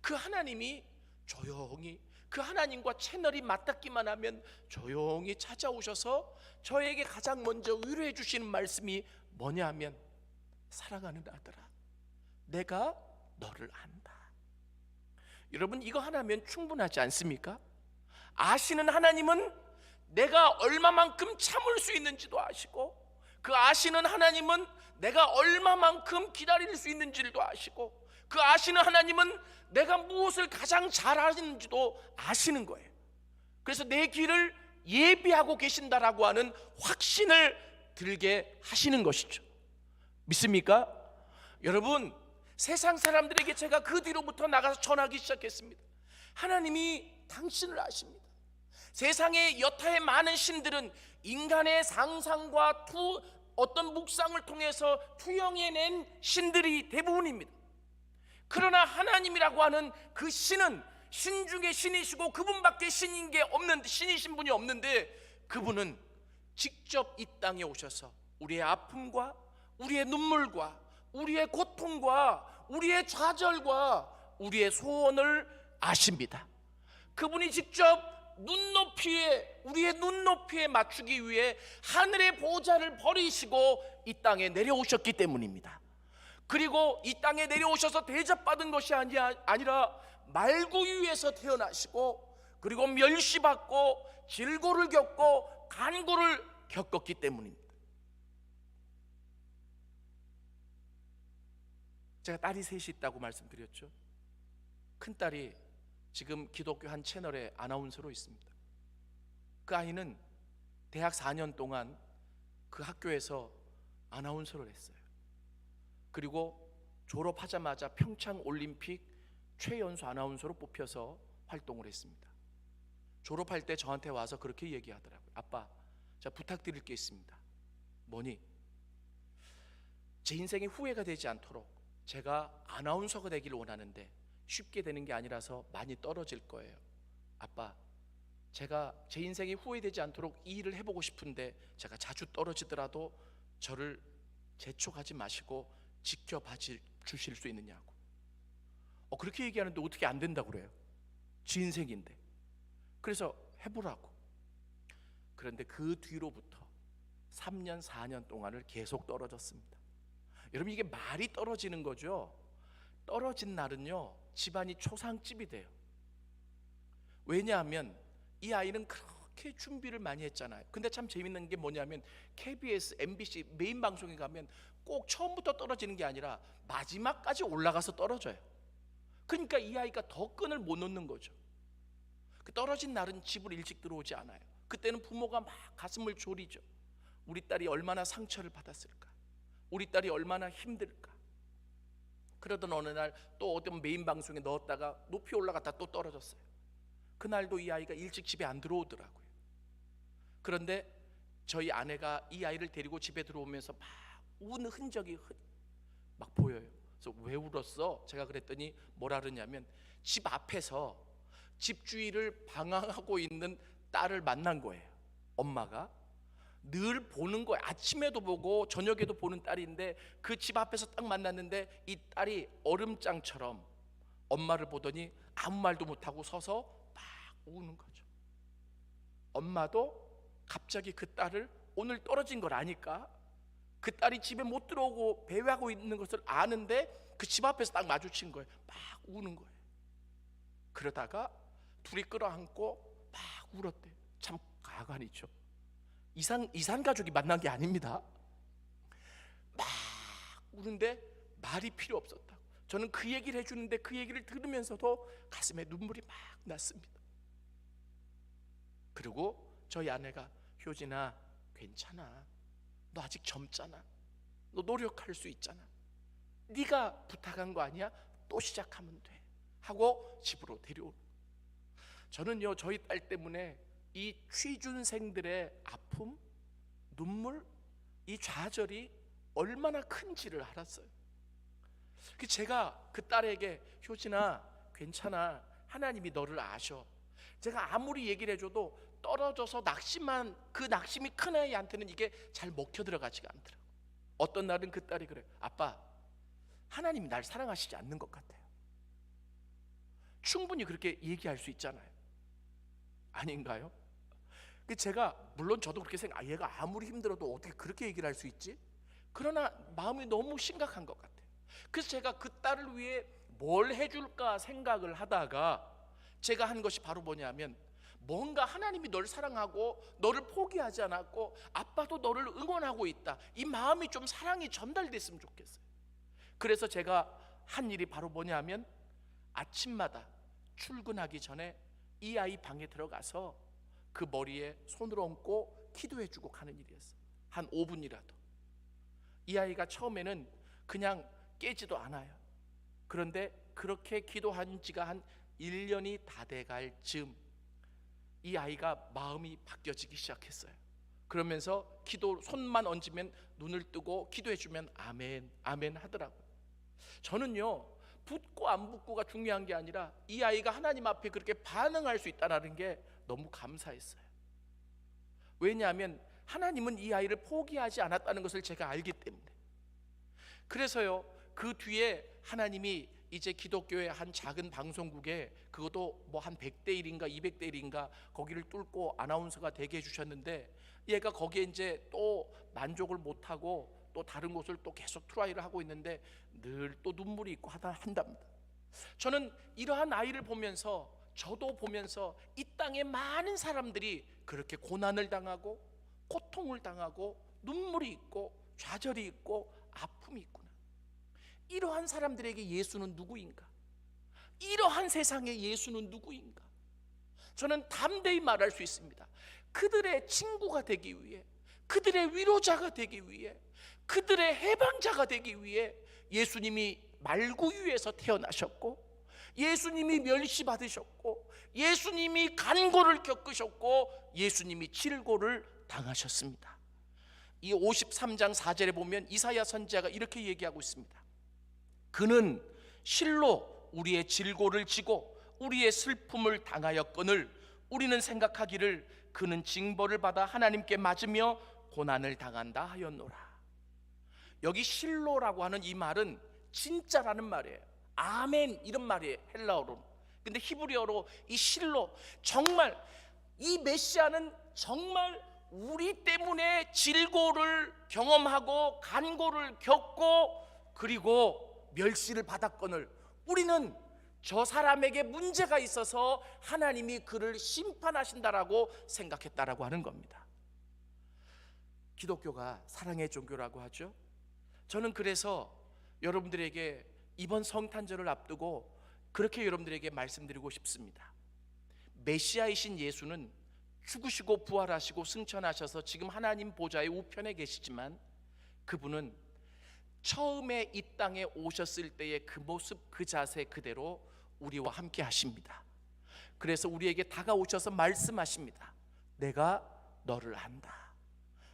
S6: 그 하나님이 조용히, 그 하나님과 채널이 맞닿기만 하면 조용히 찾아오셔서 저에게 가장 먼저 위로해 주시는 말씀이 뭐냐 하면 사랑하는 아들아 내가 너를 안다. 여러분 이거 하나면 충분하지 않습니까? 아시는 하나님은 내가 얼마만큼 참을 수 있는지도 아시고, 그 아시는 하나님은 내가 얼마만큼 기다릴 수 있는지도 아시고, 그 아시는 하나님은 내가 무엇을 가장 잘하는지도 아시는 거예요. 그래서 내 길을 예비하고 계신다라고 하는 확신을 들게 하시는 것이죠. 믿습니까? 여러분 세상 사람들에게 제가 그 뒤로부터 나가서 전하기 시작했습니다. 하나님이 당신을 아십니다. 세상의 여타의 많은 신들은 인간의 상상과 어떤 묵상을 통해서 투영해낸 신들이 대부분입니다. 그러나 하나님이라고 하는 그 신은 신 중에 신이시고 그분밖에 신인 게 없는데, 신이신 분이 없는데 그분은 직접 이 땅에 오셔서 우리의 아픔과 우리의 눈물과 우리의 고통과 우리의 좌절과 우리의 소원을 아십니다. 그분이 직접 우리의 눈높이에 맞추기 위해 하늘의 보좌를 버리시고 이 땅에 내려오셨기 때문입니다. 그리고 이 땅에 내려오셔서 대접받은 것이 아니라 말구유에서 태어나시고 그리고 멸시받고 질고를 겪고 간고를 겪었기 때문입니다. 제가 딸이 셋이 있다고 말씀드렸죠. 큰딸이 지금 기독교 한 채널의 아나운서로 있습니다. 그 아이는 대학 4년 동안 그 학교에서 아나운서를 했어요. 그리고 졸업하자마자 평창 올림픽 최연소 아나운서로 뽑혀서 활동을 했습니다. 졸업할 때 저한테 와서 그렇게 얘기하더라고요. 아빠, 제가 부탁드릴 게 있습니다. 뭐니? 제 인생에 후회가 되지 않도록 제가 아나운서가 되기를 원하는데 쉽게 되는 게 아니라서 많이 떨어질 거예요. 아빠, 제가 제 인생이 후회되지 않도록 이 일을 해보고 싶은데 제가 자주 떨어지더라도 저를 재촉하지 마시고 지켜봐 주실 수 있느냐고. 그렇게 얘기하는데 어떻게 안 된다고 그래요? 지 인생인데. 그래서 해보라고. 그런데 그 뒤로부터 3년 4년 동안을 계속 떨어졌습니다. 여러분 이게 말이 떨어지는 거죠. 떨어진 날은요 집안이 초상집이 돼요. 왜냐하면 이 아이는 그렇게 준비를 많이 했잖아요. 근데 참 재밌는 게 뭐냐면 KBS, MBC 메인 방송에 가면 꼭 처음부터 떨어지는 게 아니라 마지막까지 올라가서 떨어져요. 그러니까 이 아이가 더 끈을 못 놓는 거죠. 그 떨어진 날은 집을 일찍 들어오지 않아요. 그때는 부모가 막 가슴을 졸이죠. 우리 딸이 얼마나 상처를 받았을까, 우리 딸이 얼마나 힘들까. 그러던 어느 날 또 어떤 메인 방송에 넣었다가 높이 올라갔다 또 떨어졌어요. 그날도 이 아이가 일찍 집에 안 들어오더라고요. 그런데 저희 아내가 이 아이를 데리고 집에 들어오면서 막 우는 흔적이 막 보여요. 그래서 왜 울었어? 제가 그랬더니 뭐라 그러냐면 집 앞에서 집주인을 방황하고 있는 딸을 만난 거예요. 엄마가 늘 보는 거예요. 아침에도 보고 저녁에도 보는 딸인데 그 집 앞에서 딱 만났는데 이 딸이 얼음장처럼 엄마를 보더니 아무 말도 못하고 서서 막 우는 거죠. 엄마도 갑자기 그 딸을 오늘 떨어진 걸 아니까 그 딸이 집에 못 들어오고 배회하고 있는 것을 아는데 그 집 앞에서 딱 마주친 거예요. 막 우는 거예요. 그러다가 둘이 끌어안고 막 울었대요. 참 가관이죠. 이산 가족이 만난 게 아닙니다. 막 우는데 말이 필요 없었다고. 저는 그 얘기를 해주는데 그 얘기를 들으면서도 가슴에 눈물이 막 났습니다. 그리고 저희 아내가 효진아 괜찮아, 너 아직 젊잖아, 너 노력할 수 있잖아, 네가 부탁한 거 아니야? 또 시작하면 돼 하고 집으로 데려오는. 저는요 저희 딸 때문에 이 취준생들의 아픔, 눈물, 이 좌절이 얼마나 큰지를 알았어요. 제가 그 딸에게 효진아 괜찮아, 하나님이 너를 아셔. 제가 아무리 얘기를 해줘도 떨어져서 낙심한 그 낙심이 큰 아이한테는 이게 잘 먹혀 들어가지가 않더라고. 어떤 날은 그 딸이 그래, 아빠 하나님이 날 사랑하시지 않는 것 같아요. 충분히 그렇게 얘기할 수 있잖아요. 아닌가요? 제가 물론 저도 그렇게 생각, 얘가 아무리 힘들어도 어떻게 그렇게 얘기를 할 수 있지? 그러나 마음이 너무 심각한 것 같아요. 그래서 제가 그 딸을 위해 뭘 해줄까 생각을 하다가 제가 한 것이 바로 뭐냐면, 뭔가 하나님이 널 사랑하고 너를 포기하지 않았고 아빠도 너를 응원하고 있다, 이 마음이 좀 사랑이 전달됐으면 좋겠어요. 그래서 제가 한 일이 바로 뭐냐면, 아침마다 출근하기 전에 이 아이 방에 들어가서 그 머리에 손을 얹고 기도해주고 가는 일이었어요. 한 5분이라도. 이 아이가 처음에는 그냥 깨지도 않아요. 그런데 그렇게 기도한 지가 한 1년이 다 돼갈 즈음 이 아이가 마음이 바뀌어지기 시작했어요. 그러면서 기도 손만 얹으면 눈을 뜨고 기도해주면 아멘 아멘 하더라고요. 저는요 붙고 안 붙고가 중요한 게 아니라 이 아이가 하나님 앞에 그렇게 반응할 수 있다는 게 너무 감사했어요. 왜냐하면 하나님은 이 아이를 포기하지 않았다는 것을 제가 알기 때문에. 그래서요 그 뒤에 하나님이 이제 기독교의 한 작은 방송국에, 그것도 뭐 한 100대 1인가 200대 1인가 거기를 뚫고 아나운서가 되게 해주셨는데, 얘가 거기에 이제 또 만족을 못하고 또 다른 곳을 또 계속 트라이를 하고 있는데 늘 또 눈물이 있고 한답니다. 저는 이러한 아이를 보면서, 저도 보면서 이 땅에 많은 사람들이 그렇게 고난을 당하고 고통을 당하고 눈물이 있고 좌절이 있고 아픔이 있구나. 이러한 사람들에게 예수는 누구인가? 이러한 세상의 예수는 누구인가? 저는 담대히 말할 수 있습니다. 그들의 친구가 되기 위해, 그들의 위로자가 되기 위해, 그들의 해방자가 되기 위해 예수님이 말구유에서 태어나셨고, 예수님이 멸시받으셨고, 예수님이 간고를 겪으셨고, 예수님이 질고를 당하셨습니다. 이 53장 4절에 보면 이사야 선지자가 이렇게 얘기하고 있습니다. 그는 실로 우리의 질고를 지고 우리의 슬픔을 당하였거늘 우리는 생각하기를 그는 징벌을 받아 하나님께 맞으며 고난을 당한다 하였노라. 여기 실로라고 하는 이 말은 진짜라는 말이에요. 아멘 이런 말이에요, 헬라어로. 근데 히브리어로 이 실로, 정말 이 메시아는 정말 우리 때문에 질고를 경험하고 간고를 겪고 그리고 멸시를 받았거늘 우리는 저 사람에게 문제가 있어서 하나님이 그를 심판하신다라고 생각했다라고 하는 겁니다. 기독교가 사랑의 종교라고 하죠. 저는 그래서 여러분들에게 이번 성탄절을 앞두고 그렇게 여러분들에게 말씀드리고 싶습니다. 메시아이신 예수는 죽으시고 부활하시고 승천하셔서 지금 하나님 보좌의 우편에 계시지만, 그분은 처음에 이 땅에 오셨을 때의 그 모습, 그 자세 그대로 우리와 함께 하십니다. 그래서 우리에게 다가오셔서 말씀하십니다. 내가 너를 안다.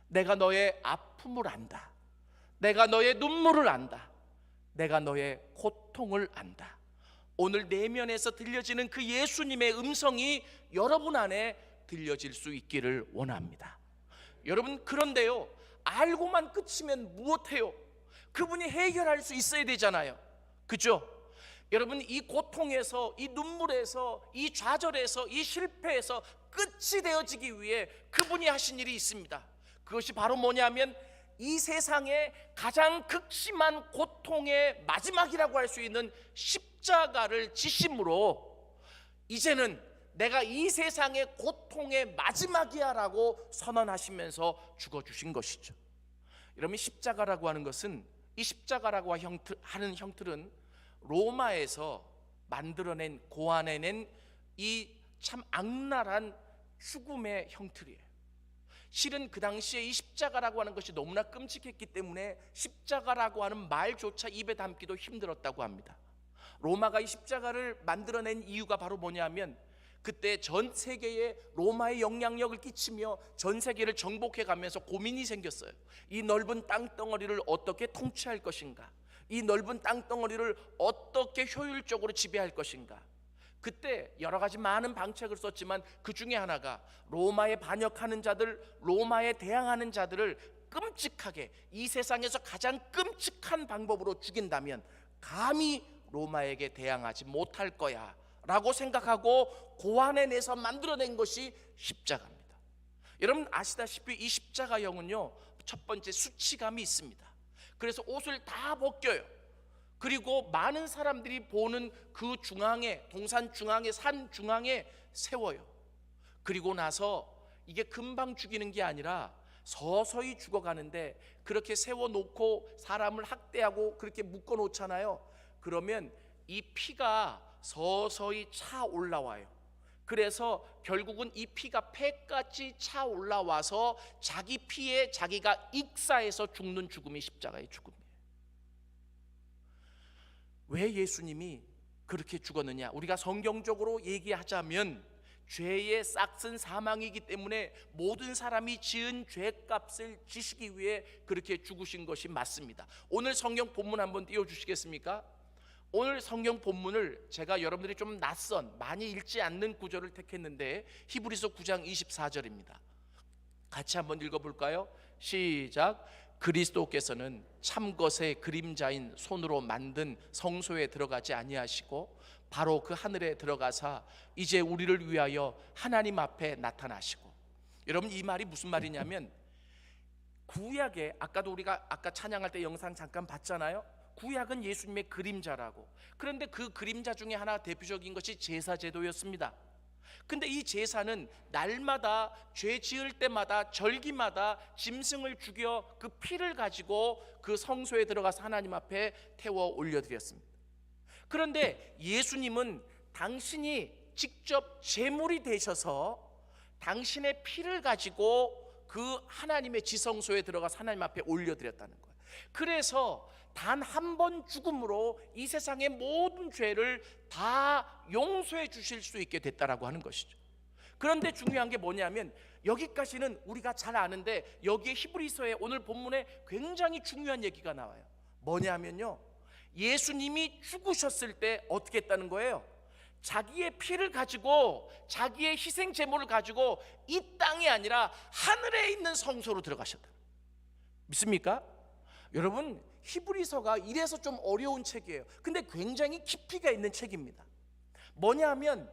S6: 내가 너의 아픔을 안다. 내가 너의 눈물을 안다. 내가 너의 고통을 안다. 오늘 내면에서 들려지는 그 예수님의 음성이 여러분 안에 들려질 수 있기를 원합니다. 여러분, 그런데요, 알고만 끝이면 무엇해요? 그분이 해결할 수 있어야 되잖아요. 그죠? 여러분, 이 고통에서, 이 눈물에서, 이 좌절에서, 이 실패에서 끝이 되어지기 위해 그분이 하신 일이 있습니다. 그것이 바로 뭐냐면 이 세상의 가장 극심한 고통의 마지막이라고 할 수 있는 십자가를 지심으로 이제는 내가 이 세상의 고통의 마지막이야 라고 선언하시면서 죽어주신 것이죠. 여러분, 십자가라고 하는 것은, 이 십자가라고 하는 형틀은 로마에서 만들어낸, 고안해낸 이 참 악랄한 죽음의 형틀이에요. 실은 그 당시에 이 십자가라고 하는 것이 너무나 끔찍했기 때문에 십자가라고 하는 말조차 입에 담기도 힘들었다고 합니다. 로마가 이 십자가를 만들어낸 이유가 바로 뭐냐면 그때 전 세계에 로마의 영향력을 끼치며 전 세계를 정복해 가면서 고민이 생겼어요. 이 넓은 땅덩어리를 어떻게 통치할 것인가, 이 넓은 땅덩어리를 어떻게 효율적으로 지배할 것인가. 그때 여러 가지 많은 방책을 썼지만 그 중에 하나가 로마에 반역하는 자들, 로마에 대항하는 자들을 끔찍하게, 이 세상에서 가장 끔찍한 방법으로 죽인다면 감히 로마에게 대항하지 못할 거야 라고 생각하고 고안해내서 만들어낸 것이 십자가입니다. 여러분 아시다시피 이 십자가형은요, 첫 번째 수치감이 있습니다. 그래서 옷을 다 벗겨요. 그리고 많은 사람들이 보는 그 중앙에, 동산 중앙에, 산 중앙에 세워요. 그리고 나서 이게 금방 죽이는 게 아니라 서서히 죽어가는데, 그렇게 세워놓고 사람을 학대하고 그렇게 묶어놓잖아요. 그러면 이 피가 서서히 차 올라와요. 그래서 결국은 이 피가 폐까지 차 올라와서 자기 피에 자기가 익사해서 죽는 죽음이 십자가의 죽음이에요. 왜 예수님이 그렇게 죽었느냐? 우리가 성경적으로 얘기하자면 죄의 싹슨 사망이기 때문에 모든 사람이 지은 죄값을 지시기 위해 그렇게 죽으신 것이 맞습니다. 오늘 성경 본문 한번 띄워주시겠습니까? 오늘 성경 본문을 제가 여러분들이 좀 낯선, 많이 읽지 않는 구절을 택했는데 히브리서 9장 24절입니다. 같이 한번 읽어볼까요? 시작. 그리스도께서는 참것의 그림자인 손으로 만든 성소에 들어가지 아니하시고 바로 그 하늘에 들어가사 이제 우리를 위하여 하나님 앞에 나타나시고. 여러분 이 말이 무슨 말이냐면, 구약에 아까도 우리가 아까 찬양할 때 영상 잠깐 봤잖아요. 구약은 예수님의 그림자라고. 그런데 그 그림자 중에 하나 대표적인 것이 제사 제도였습니다. 근데 이 제사는 날마다 죄 지을 때마다 절기마다 짐승을 죽여 그 피를 가지고 그 성소에 들어가서 하나님 앞에 태워 올려드렸습니다. 그런데 예수님은 당신이 직접 제물이 되셔서 당신의 피를 가지고 그 하나님의 지성소에 들어가서 하나님 앞에 올려드렸다는 거예요. 그래서 단 한 번 죽음으로 이 세상의 모든 죄를 다 용서해 주실 수 있게 됐다라고 하는 것이죠. 그런데 중요한 게 뭐냐면, 여기까지는 우리가 잘 아는데 여기에 히브리서의 오늘 본문에 굉장히 중요한 얘기가 나와요. 뭐냐면요, 예수님이 죽으셨을 때 어떻게 했다는 거예요? 자기의 피를 가지고, 자기의 희생 제물을 가지고 이 땅이 아니라 하늘에 있는 성소로 들어가셨다. 믿습니까? 여러분 히브리서가 이래서 좀 어려운 책이에요. 근데 굉장히 깊이가 있는 책입니다. 뭐냐면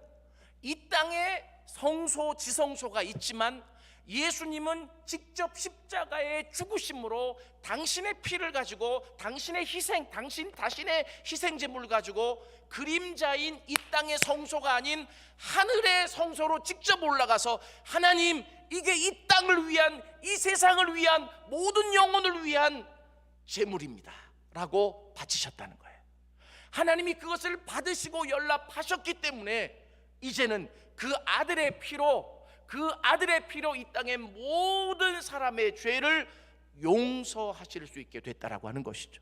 S6: 이 땅에 성소, 지성소가 있지만 예수님은 직접 십자가의 죽으심으로 당신의 피를 가지고, 당신의 희생, 자신의 희생제물을 가지고 그림자인 이 땅의 성소가 아닌 하늘의 성소로 직접 올라가서, 하나님 이게 이 땅을 위한, 이 세상을 위한, 모든 영혼을 위한 제물입니다 라고 바치셨다는 거예요. 하나님이 그것을 받으시고 연락하셨기 때문에 이제는 그 아들의 피로 이 땅의 모든 사람의 죄를 용서하실 수 있게 됐다라고 하는 것이죠.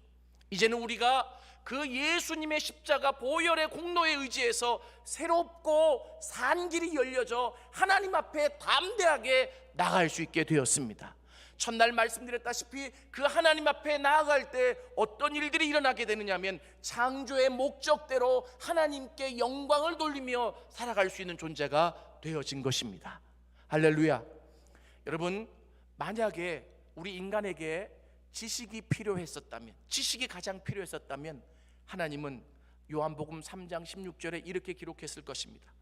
S6: 이제는 우리가 그 예수님의 십자가 보혈의 공로에 의지해서 새롭고 산 길이 열려져 하나님 앞에 담대하게 나갈 수 있게 되었습니다. 첫날 말씀드렸다시피 그 하나님 앞에 나아갈 때 어떤 일들이 일어나게 되느냐면, 창조의 목적대로 하나님께 영광을 돌리며 살아갈 수 있는 존재가 되어진 것입니다. 할렐루야. 여러분, 만약에 우리 인간에게 지식이 필요했었다면, 지식이 가장 필요했었다면 하나님은 요한복음 3장 16절에 이렇게 기록했을 것입니다.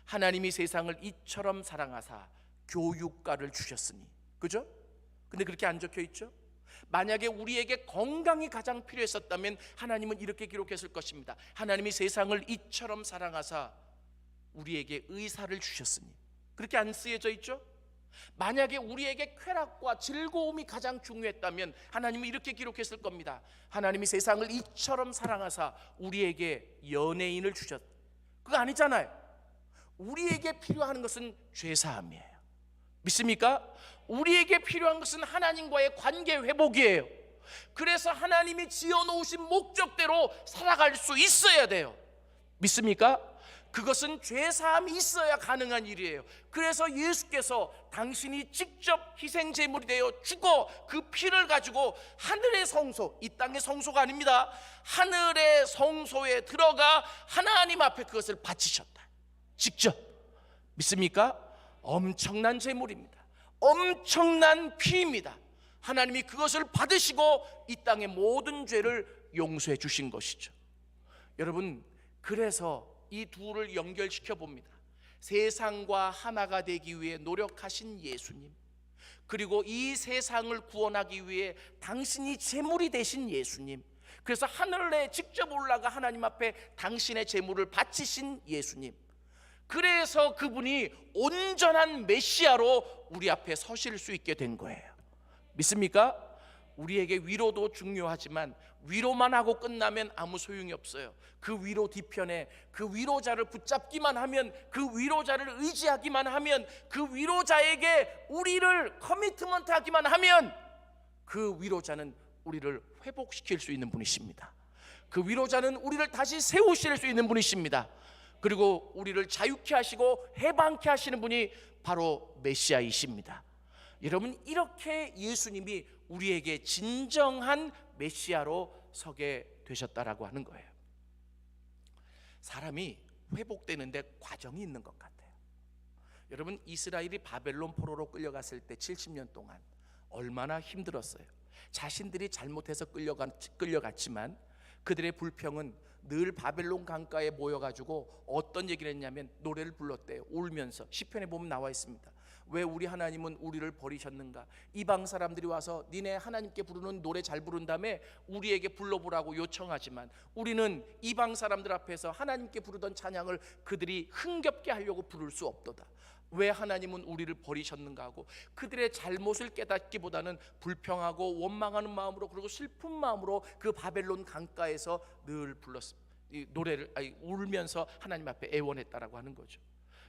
S6: 하나님이 세상을 이처럼 사랑하사 교육가를 주셨으니. 그죠? 근데 그렇게 안 적혀 있죠? 만약에 우리에게 건강이 가장 필요했었다면 하나님은 이렇게 기록했을 것입니다. 하나님이 세상을 이처럼 사랑하사 우리에게 의사를 주셨으니. 그렇게 안 쓰여져 있죠? 만약에 우리에게 쾌락과 즐거움이 가장 중요했다면 하나님은 이렇게 기록했을 겁니다. 하나님이 세상을 이처럼 사랑하사 우리에게 연예인을 주셨. 그거 아니잖아요. 우리에게 필요한 것은 죄사함이에요. 믿습니까? 우리에게 필요한 것은 하나님과의 관계 회복이에요. 그래서 하나님이 지어놓으신 목적대로 살아갈 수 있어야 돼요. 믿습니까? 그것은 죄사함이 있어야 가능한 일이에요. 그래서 예수께서 당신이 직접 희생제물이 되어 죽어 그 피를 가지고 하늘의 성소, 이 땅의 성소가 아닙니다, 하늘의 성소에 들어가 하나님 앞에 그것을 바치셨다. 직접. 믿습니까? 엄청난 제물입니다. 엄청난 피입니다. 하나님이 그것을 받으시고 이 땅의 모든 죄를 용서해 주신 것이죠. 여러분, 그래서 이 둘을 연결시켜 봅니다. 세상과 하나가 되기 위해 노력하신 예수님, 그리고 이 세상을 구원하기 위해 당신이 제물이 되신 예수님, 그래서 하늘에 직접 올라가 하나님 앞에 당신의 제물을 바치신 예수님, 그래서 그분이 온전한 메시아로 우리 앞에 서실 수 있게 된 거예요. 믿습니까? 우리에게 위로도 중요하지만 위로만 하고 끝나면 아무 소용이 없어요. 그 위로 뒤편에 그 위로자를 붙잡기만 하면, 그 위로자를 의지하기만 하면, 그 위로자에게 우리를 커미트먼트 하기만 하면 그 위로자는 우리를 회복시킬 수 있는 분이십니다. 그 위로자는 우리를 다시 세우실 수 있는 분이십니다. 그리고 우리를 자유케 하시고 해방케 하시는 분이 바로 메시아이십니다. 여러분, 이렇게 예수님이 우리에게 진정한 메시아로 서게 되셨다라고 하는 거예요. 사람이 회복되는데 과정이 있는 것 같아요. 여러분, 이스라엘이 바벨론 포로로 끌려갔을 때 70년 동안 얼마나 힘들었어요. 자신들이 잘못해서 끌려갔지만 그들의 불평은 늘 바벨론 강가에 모여가지고 어떤 얘기를 했냐면 노래를 불렀대요. 울면서. 시편에 보면 나와 있습니다. 왜 우리 하나님은 우리를 버리셨는가? 이방 사람들이 와서 니네 하나님께 부르는 노래 잘 부른 다음에 우리에게 불러보라고 요청하지만 우리는 이방 사람들 앞에서 하나님께 부르던 찬양을 그들이 흥겹게 하려고 부를 수 없도다. 왜 하나님은 우리를 버리셨는가 하고 그들의 잘못을 깨닫기보다는 불평하고 원망하는 마음으로, 그리고 슬픈 마음으로 그 바벨론 강가에서 늘 불렀습니다. 이 노래를 울면서 하나님 앞에 애원했다라고 하는 거죠.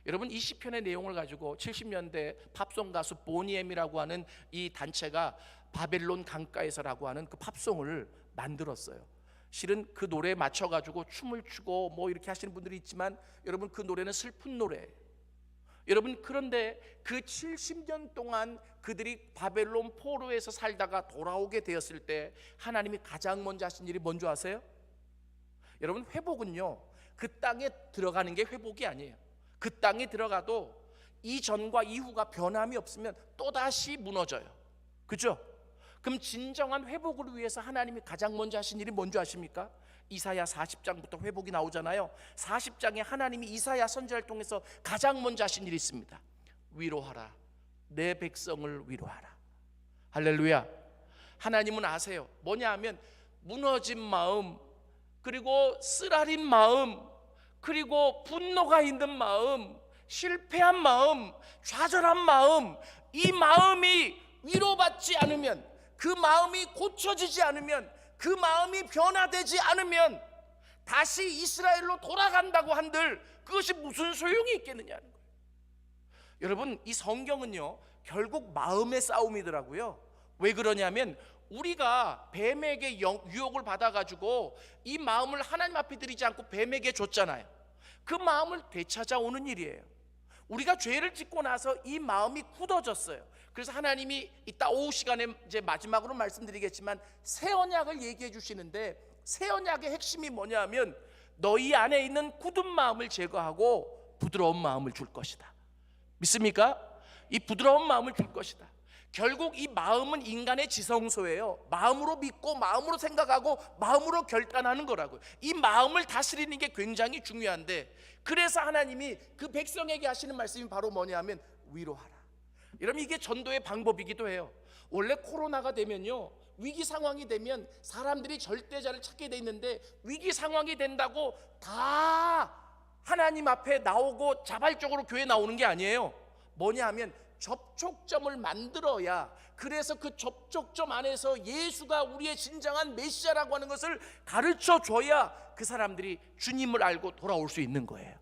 S6: 여러분, 이 시편의 내용을 가지고 70년대 팝송 가수 보니엠이라고 하는 이 단체가 바벨론 강가에서라고 하는 그 팝송을 만들었어요. 실은 그 노래에 맞춰가지고 춤을 추고 뭐 이렇게 하시는 분들이 있지만 여러분, 그 노래는 슬픈 노래예요. 여러분, 그런데 그 70년 동안 그들이 바벨론 포로에서 살다가 돌아오게 되었을 때 하나님이 가장 먼저 하신 일이 뭔지 아세요? 여러분, 회복은요, 그 땅에 들어가는 게 회복이 아니에요. 그 땅에 들어가도 이전과 이후가 변함이 없으면 또다시 무너져요. 그죠? 그럼 진정한 회복을 위해서 하나님이 가장 먼저 하신 일이 뭔지 아십니까? 이사야 40장부터 회복이 나오잖아요. 40장에 하나님이 이사야 선지자를 통해서 가장 먼저 하신 일이 있습니다. 위로하라, 내 백성을 위로하라. 할렐루야. 하나님은 아세요. 뭐냐 하면 무너진 마음, 그리고 쓰라린 마음, 그리고 분노가 있는 마음, 실패한 마음, 좌절한 마음, 이 마음이 위로받지 않으면, 그 마음이 고쳐지지 않으면, 그 마음이 변화되지 않으면 다시 이스라엘로 돌아간다고 한들 그것이 무슨 소용이 있겠느냐는 거예요. 여러분, 이 성경은요 결국 마음의 싸움이더라고요. 왜 그러냐면 우리가 뱀에게 유혹을 받아가지고 이 마음을 하나님 앞에 드리지 않고 뱀에게 줬잖아요. 그 마음을 되찾아오는 일이에요. 우리가 죄를 짓고 나서 이 마음이 굳어졌어요. 그래서 하나님이 이따 오후 시간에 이제 마지막으로 말씀드리겠지만 새 언약을 얘기해 주시는데, 새 언약의 핵심이 뭐냐면 너희 안에 있는 굳은 마음을 제거하고 부드러운 마음을 줄 것이다. 믿습니까? 이 부드러운 마음을 줄 것이다. 결국 이 마음은 인간의 지성소예요. 마음으로 믿고 마음으로 생각하고 마음으로 결단하는 거라고요. 이 마음을 다스리는 게 굉장히 중요한데, 그래서 하나님이 그 백성에게 하시는 말씀이 바로 뭐냐면 위로하라. 여러분, 이게 전도의 방법이기도 해요. 원래 코로나가 되면요, 위기 상황이 되면 사람들이 절대자를 찾게 돼 있는데 위기 상황이 된다고 다 하나님 앞에 나오고 자발적으로 교회 나오는 게 아니에요. 뭐냐 하면 접촉점을 만들어야, 그래서 그 접촉점 안에서 예수가 우리의 진정한 메시아라고 하는 것을 가르쳐 줘야 그 사람들이 주님을 알고 돌아올 수 있는 거예요.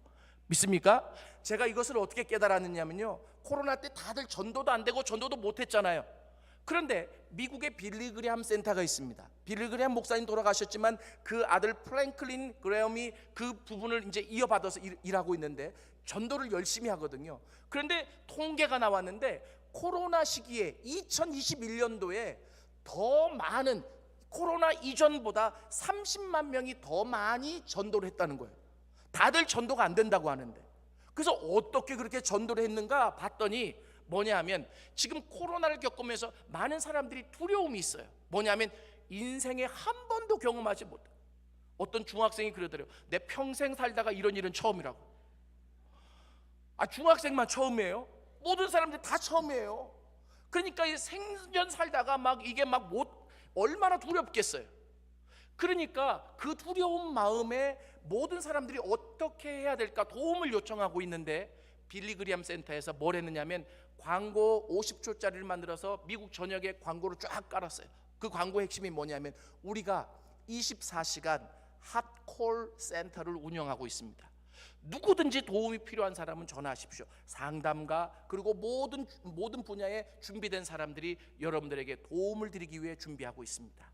S6: 믿습니까? 제가 이것을 어떻게 깨달았느냐면요, 코로나 때 다들 전도도 안 되고 전도도 못 했잖아요. 그런데 미국에 빌리 그레함 센터가 있습니다. 빌리 그레함 목사님 돌아가셨지만 그 아들 프랭클린 그레함이 그 부분을 이제 이어받아서 일하고 있는데 전도를 열심히 하거든요. 그런데 통계가 나왔는데 코로나 시기에 2021년도에 더 많은, 코로나 이전보다 30만 명이 더 많이 전도를 했다는 거예요. 다들 전도가 안 된다고 하는데, 그래서 어떻게 그렇게 전도를 했는가 봤더니 뭐냐 하면, 지금 코로나를 겪으면서 많은 사람들이 두려움이 있어요. 뭐냐 하면 인생에 한 번도 경험하지 못한, 어떤 중학생이 그러더래요. 내 평생 살다가 이런 일은 처음이라고. 중학생만 처음이에요? 모든 사람들이 다 처음이에요. 그러니까 이 생전 살다가 막 이게 막 얼마나 두렵겠어요. 그러니까 그 두려운 마음에 모든 사람들이 어떻게 해야 될까 도움을 요청하고 있는데, 빌리 그레함 센터에서 뭘 했느냐면 광고 50초짜리를 만들어서 미국 전역에 광고를 쫙 깔았어요. 그 광고의 핵심이 뭐냐면, 우리가 24시간 핫콜 센터를 운영하고 있습니다. 누구든지 도움이 필요한 사람은 전화하십시오. 상담가 그리고 모든 분야에 준비된 사람들이 여러분들에게 도움을 드리기 위해 준비하고 있습니다.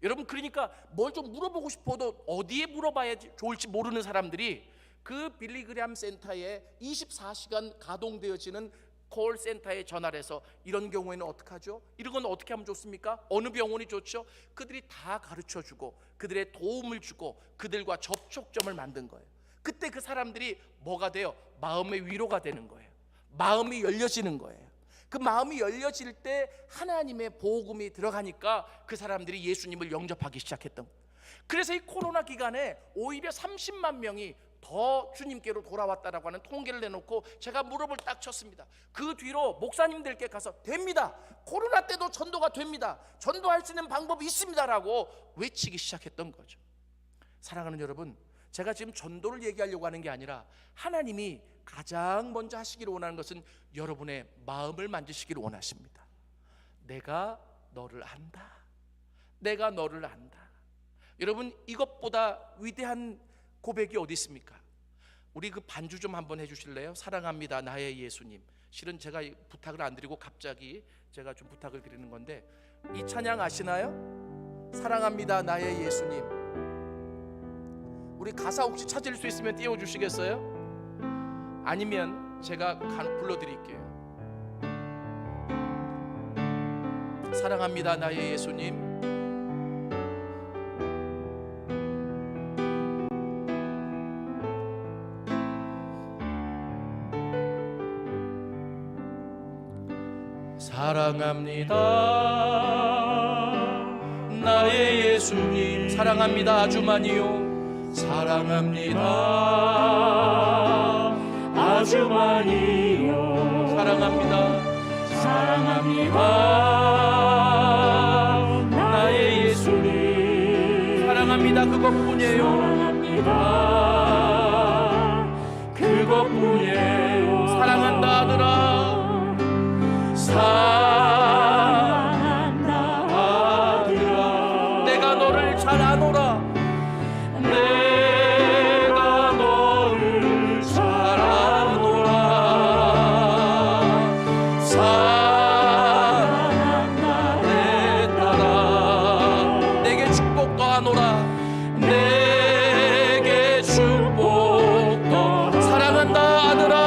S6: 여러분, 그러니까 뭘 좀 물어보고 싶어도 어디에 물어봐야 좋을지 모르는 사람들이 그 빌리 그레함 센터에 24시간 가동되어지는 콜센터에 전화를 해서 이런 경우에는 어떻게 하죠? 이런 건 어떻게 하면 좋습니까? 어느 병원이 좋죠? 그들이 다 가르쳐주고 그들의 도움을 주고 그들과 접촉점을 만든 거예요. 그때 그 사람들이 뭐가 돼요? 마음의 위로가 되는 거예요. 마음이 열려지는 거예요. 그 마음이 열려질 때 하나님의 복음이 들어가니까 그 사람들이 예수님을 영접하기 시작했던 거예요. 그래서 이 코로나 기간에 오히려 30만 명이 더 주님께로 돌아왔다라고 하는 통계를 내놓고 제가 무릎을 딱 쳤습니다. 그 뒤로 목사님들께 가서 됩니다, 코로나 때도 전도가 됩니다, 전도할 수 있는 방법이 있습니다라고 외치기 시작했던 거죠. 사랑하는 여러분, 제가 지금 전도를 얘기하려고 하는 게 아니라 하나님이 가장 먼저 하시기를 원하는 것은 여러분의 마음을 만지시기를 원하십니다. 내가 너를 안다. 내가 너를 안다. 여러분, 이것보다 위대한 고백이 어디 있습니까? 우리 그 반주 좀 한번 해주실래요? 사랑합니다 나의 예수님. 실은 제가 부탁을 안 드리고 갑자기 제가 좀 부탁을 드리는 건데, 이 찬양 아시나요? 사랑합니다 나의 예수님. 우리 가사 혹시 찾을 수 있으면 띄워주시겠어요? 아니면 제가 불러드릴게요. 사랑합니다 나의 예수님. 사랑합니다 나의 예수님. 사랑합니다 아주 많이요. 사랑합니다
S2: 아주 많이요.
S6: 사랑합니다.
S2: 사랑합니다 나의 예수님.
S6: 사랑합니다 그것뿐이에요.
S2: 사랑합니다 그것뿐이에요.
S6: 사랑한다 아들아.
S2: 사랑한다 아들아.
S6: 내가 너를 잘 아노라.
S2: 내가 너를 잘 아노라. 사랑한다
S6: 내 딸아. 내게 축복 더하노라.
S2: 내게 축복 더.
S6: 사랑한다 아들아.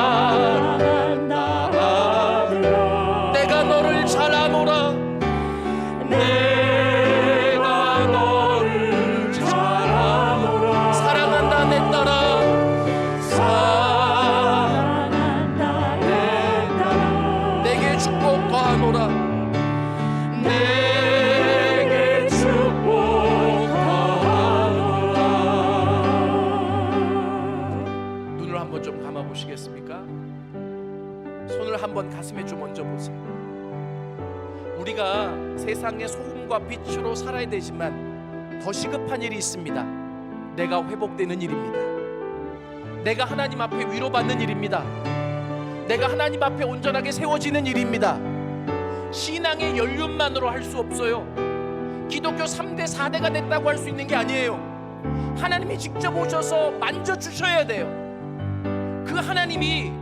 S2: 사랑한다 아들아.
S6: 내가 너를 잘 아노라.
S2: 내가 너를 잘 아노라.
S6: 사랑한다 내 딸아.
S2: 사랑한다 내 딸아.
S6: 내게 축복 더하노라.
S2: 내게 축복 더하노라.
S6: 눈을 한번 좀 감아 보시겠습니까? 손을 한번 가슴에 좀 얹어 보세요. 우리가 세상의 소금과 빛으로 살아야 되지만 더 시급한 일이 있습니다. 내가 회복되는 일입니다. 내가 하나님 앞에 위로받는 일입니다. 내가 하나님 앞에 온전하게 세워지는 일입니다. 신앙의 연륜만으로 할 수 없어요. 기독교 3대 4대가 됐다고 할 수 있는 게 아니에요. 하나님이 직접 오셔서 만져주셔야 돼요. 그 하나님이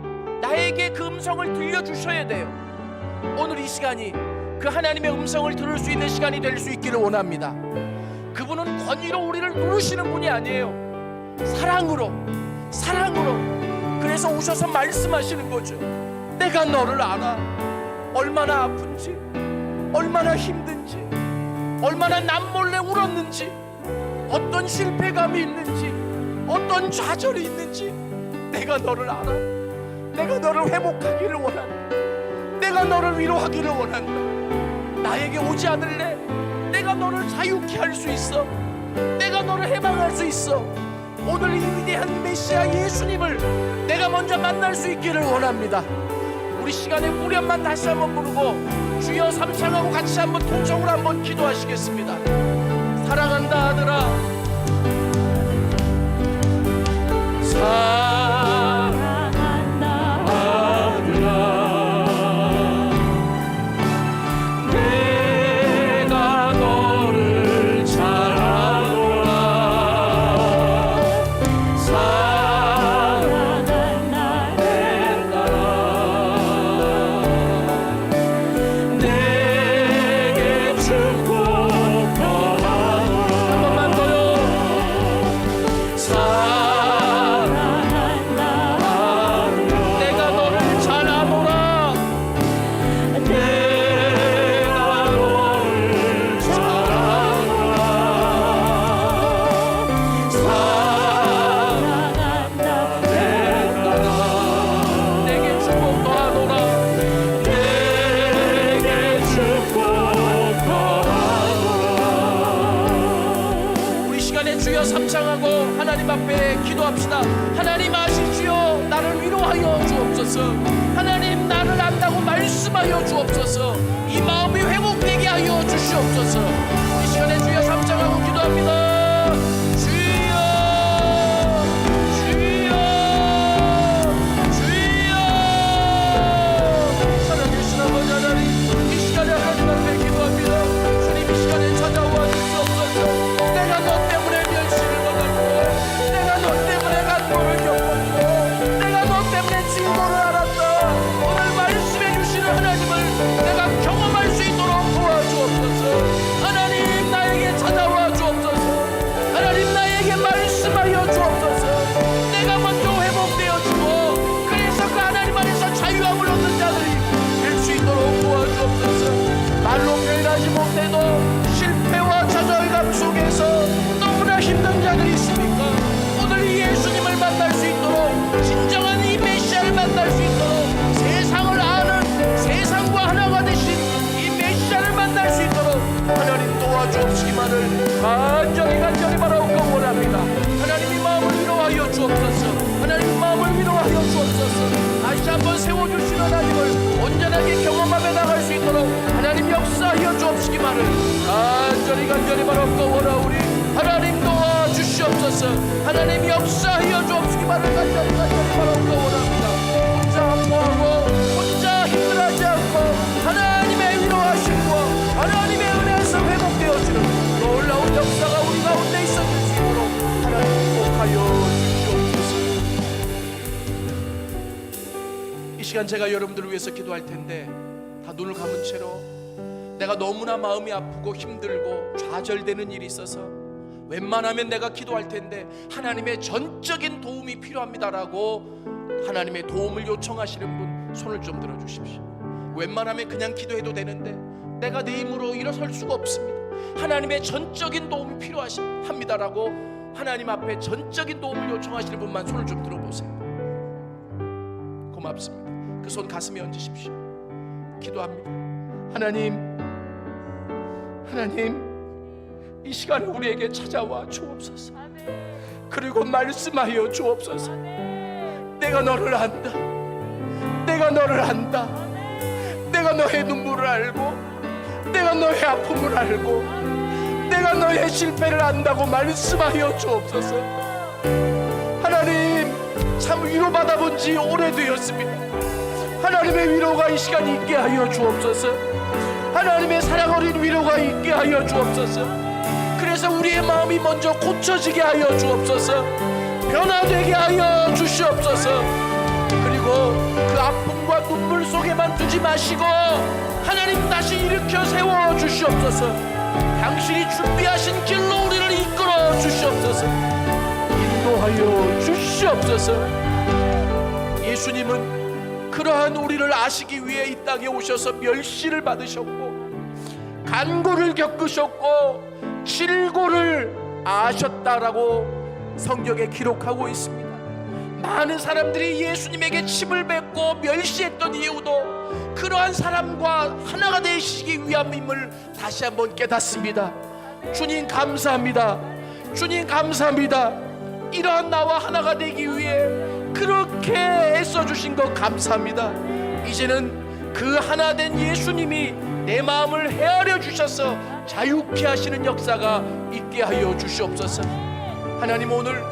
S6: 나에게 그 음성을 들려주셔야 돼요. 오늘 이 시간이 그 하나님의 음성을 들을 수 있는 시간이 될 수 있기를 원합니다. 그분은 권위로 우리를 누르시는 분이 아니에요. 사랑으로 그래서 오셔서 말씀하시는 거죠. 내가 너를 알아. 얼마나 아픈지, 얼마나 힘든지, 얼마나 남몰래 울었는지, 어떤 실패감이 있는지, 어떤 좌절이 있는지 내가 너를 알아. 내가 너를 회복하기를 원한다. 내가 너를 위로하기를 원한다. 나에게 오지 않을래? 내가 너를 자유케 할 수 있어. 내가 너를 해방할 수 있어. 오늘 이 위대한 메시아 예수님을 내가 먼저 만날 수 있기를 원합니다. 우리 시간에 후렴만 다시 한번 부르고 주여 삼창하고 같이 한번 통성으로 한번 기도하시겠습니다. 사랑한다 아들아,
S2: 사랑한다 아들아, 내가 너를 잘 아노라. 사랑한다 내 딸아, 내게 축복 더하노라.
S6: 한 번만 더요.
S2: 사랑한다
S6: 내가 너를 잘 아노라.
S2: 내가 너를 잘 아노라. 사랑한다 내 딸아,
S6: 내게 축복 더하노라.
S2: 내게 축복 더하노라.
S6: 우리 시간에 주여 삼창하고 하나님 앞에 기도합시다. 하나님 아시지요? 나를 위로하여 주옵소서. 하나님 나를 안다고 말씀하여 주옵소서. 이 마음이 회복되게 하여 주시옵소서. 이 시간에 주여 삼창하고 기도합니다. 주여, 주여, 주여. 살아계신 아버지 하나님, 이 시간에 하나님 앞에 기도합니다. 주님 이 시간에 찾아와 주시옵소서. 내가 너 때문에 멸시를 받았고, 내가 너 때문에 간고를 겪었고, 내가 너 때문에 진노를 알았다. 오늘 말씀해 주시는 하나님을 내가 경험할 수 있도록 도와주옵소서. 하나님 나에게 찾아와 주옵소서. 하나님 나에게 말씀하여 주옵소서. 내가 먼저 회복되어 주고, 그래서 그 하나님 안에서 자유함을 얻는 자들이 될 수 있도록 도와주옵소서. 말로 표현하지 못해도 실패와 좌절감 속에서 너무나 힘든 자들이 있습니까? 오늘 이 예수님을 만날 수 있도록, 진정한 이 메시아를 만날 수 있도록, 세상을 아는, 세상과 하나가 되신 이 메시아를 만날 수 있도록 하나님 도와주옵시기만을 간절히 바라옵고 원합니다. 하나님 이 마음을 위로하여 주옵소서. 하나님 이 마음을 위로하여 주옵소서. 다시 한번 세워주신 하나님을 온전하게 경험하며 나갈 수 있도록 하나님 역사하여 주옵시기만을 간절히 바라옵고 원하오니 하나님 도와주시옵소서. 하나님 역사하여 주옵시기만을 간절히 바라옵고 원합니다. 혼자 아파하고 혼자 힘들어하지 않고 하나님의 위로하심과 하나님의 은혜에서 회복되어지는 놀라운 역사가 우리 가운데 있어질 수 있도록 하나님 복하여 주시옵소서. 이 시간 제가 여러분들을 위해서 기도할 텐데 다 눈을 감은 채로 내가 너무나 마음이 아프고 힘들고 좌절되는 일이 있어서 웬만하면 내가 기도할 텐데 하나님의 전적인 도움이 필요합니다라고 하나님의 도움을 요청하시는 분 손을 좀 들어주십시오. 웬만하면 그냥 기도해도 되는데 내가 내 힘으로 일어설 수가 없습니다. 하나님의 전적인 도움이 필요합니다라고 하나님 앞에 전적인 도움을 요청하시는 분만 손을 좀 들어보세요. 고맙습니다. 그 손 가슴에 얹으십시오. 기도합니다. 하나님 이 시간에 우리에게 찾아와 주옵소서. 그리고 말씀하여 주옵소서. 내가 너를 안다. 내가 너를 안다. 내가 너의 눈물을 알고, 내가 너의 아픔을 알고, 내가 너의 실패를 안다고 말씀하여 주옵소서. 하나님 참 위로받아 본 지 오래되었습니다. 하나님의 위로가 이 시간 있게 하여 주옵소서. 하나님의 사랑 어린 위로가 있게 하여 주옵소서. 그래서 안에서 우리의 마음이 먼저 고쳐지게 하여 주옵소서. 변화되게 하여 주시옵소서. 그리고 그 아픔과 눈물 속에만 두지 마시고 하나님 다시 일으켜 세워 주시옵소서. 당신이 준비하신 길로 우리를 이끌어 주시옵소서. 인도하여 주시옵소서. 예수님은 그러한 우리를 아시기 위해 이 땅에 오셔서 멸시를 받으셨고 간고를 겪으셨고 질고를 아셨다라고 성경에 기록하고 있습니다. 많은 사람들이 예수님에게 침을 뱉고 멸시했던 이유도 그러한 사람과 하나가 되시기 위함임을 다시 한번 깨닫습니다. 주님 감사합니다. 주님 감사합니다. 이러한 나와 하나가 되기 위해 그렇게 애써주신 것 감사합니다. 이제는 그 하나 된 예수님이 내 마음을 헤아려 주셔서 자유케 하시는 역사가 있게 하여 주시옵소서. 하나님, 오늘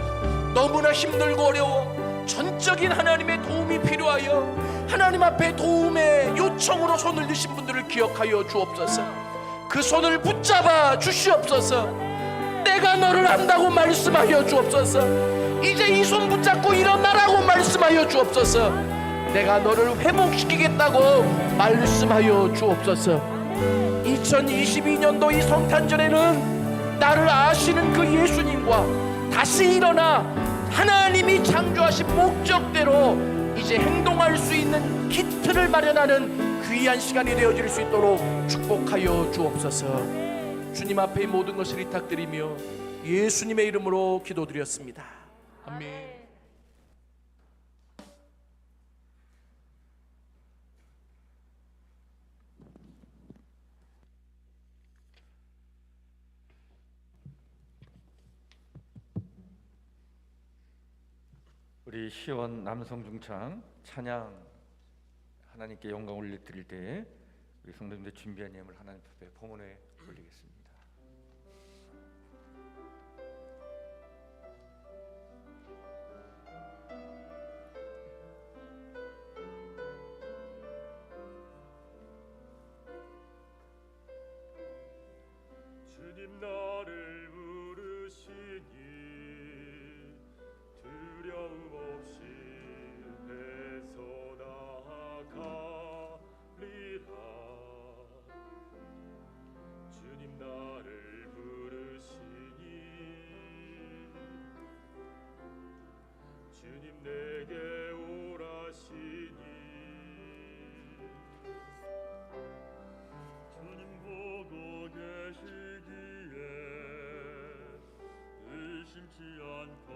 S6: 너무나 힘들고 어려워 전적인 하나님의 도움이 필요하여 하나님 앞에 도움의 요청으로 손을 드신 분들을 기억하여 주옵소서. 그 손을 붙잡아 주시옵소서. 내가 너를 안다고 말씀하여 주옵소서. 이제 이 손 붙잡고 일어나라고 말씀하여 주옵소서. 내가 너를 회복시키겠다고 말씀하여 주옵소서. 2022년도 이 성탄절에는 나를 아시는 그 예수님과 다시 일어나 하나님이 창조하신 목적대로 이제 행동할 수 있는 기틀을 마련하는 귀한 시간이 되어질 수 있도록 축복하여 주옵소서. 주님 앞에 모든 것을 위탁드리며 예수님의 이름으로 기도드렸습니다. 아멘.
S4: 우리 시원 남성 중창 찬양 하나님께 영광 올려드릴 때 우리 성도님들 준비한 예물 하나님 앞에 봉헌에 올리겠습니다.
S2: 주님 나를 부르시니 두려움 없이 배서 나아가리라. 주님 나를 부르시니 주님 내게 오라시니 주님 보고 계시기에 의심치 않고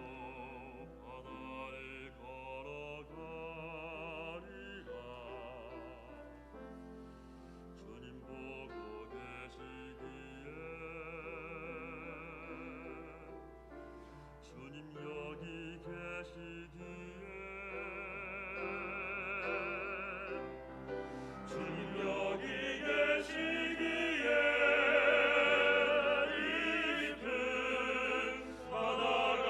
S2: 바다를 걸어가리라. 주님 보고 계시기에 주님 여기 계시기에 주님 여기 계시기에 이 깊은 바다가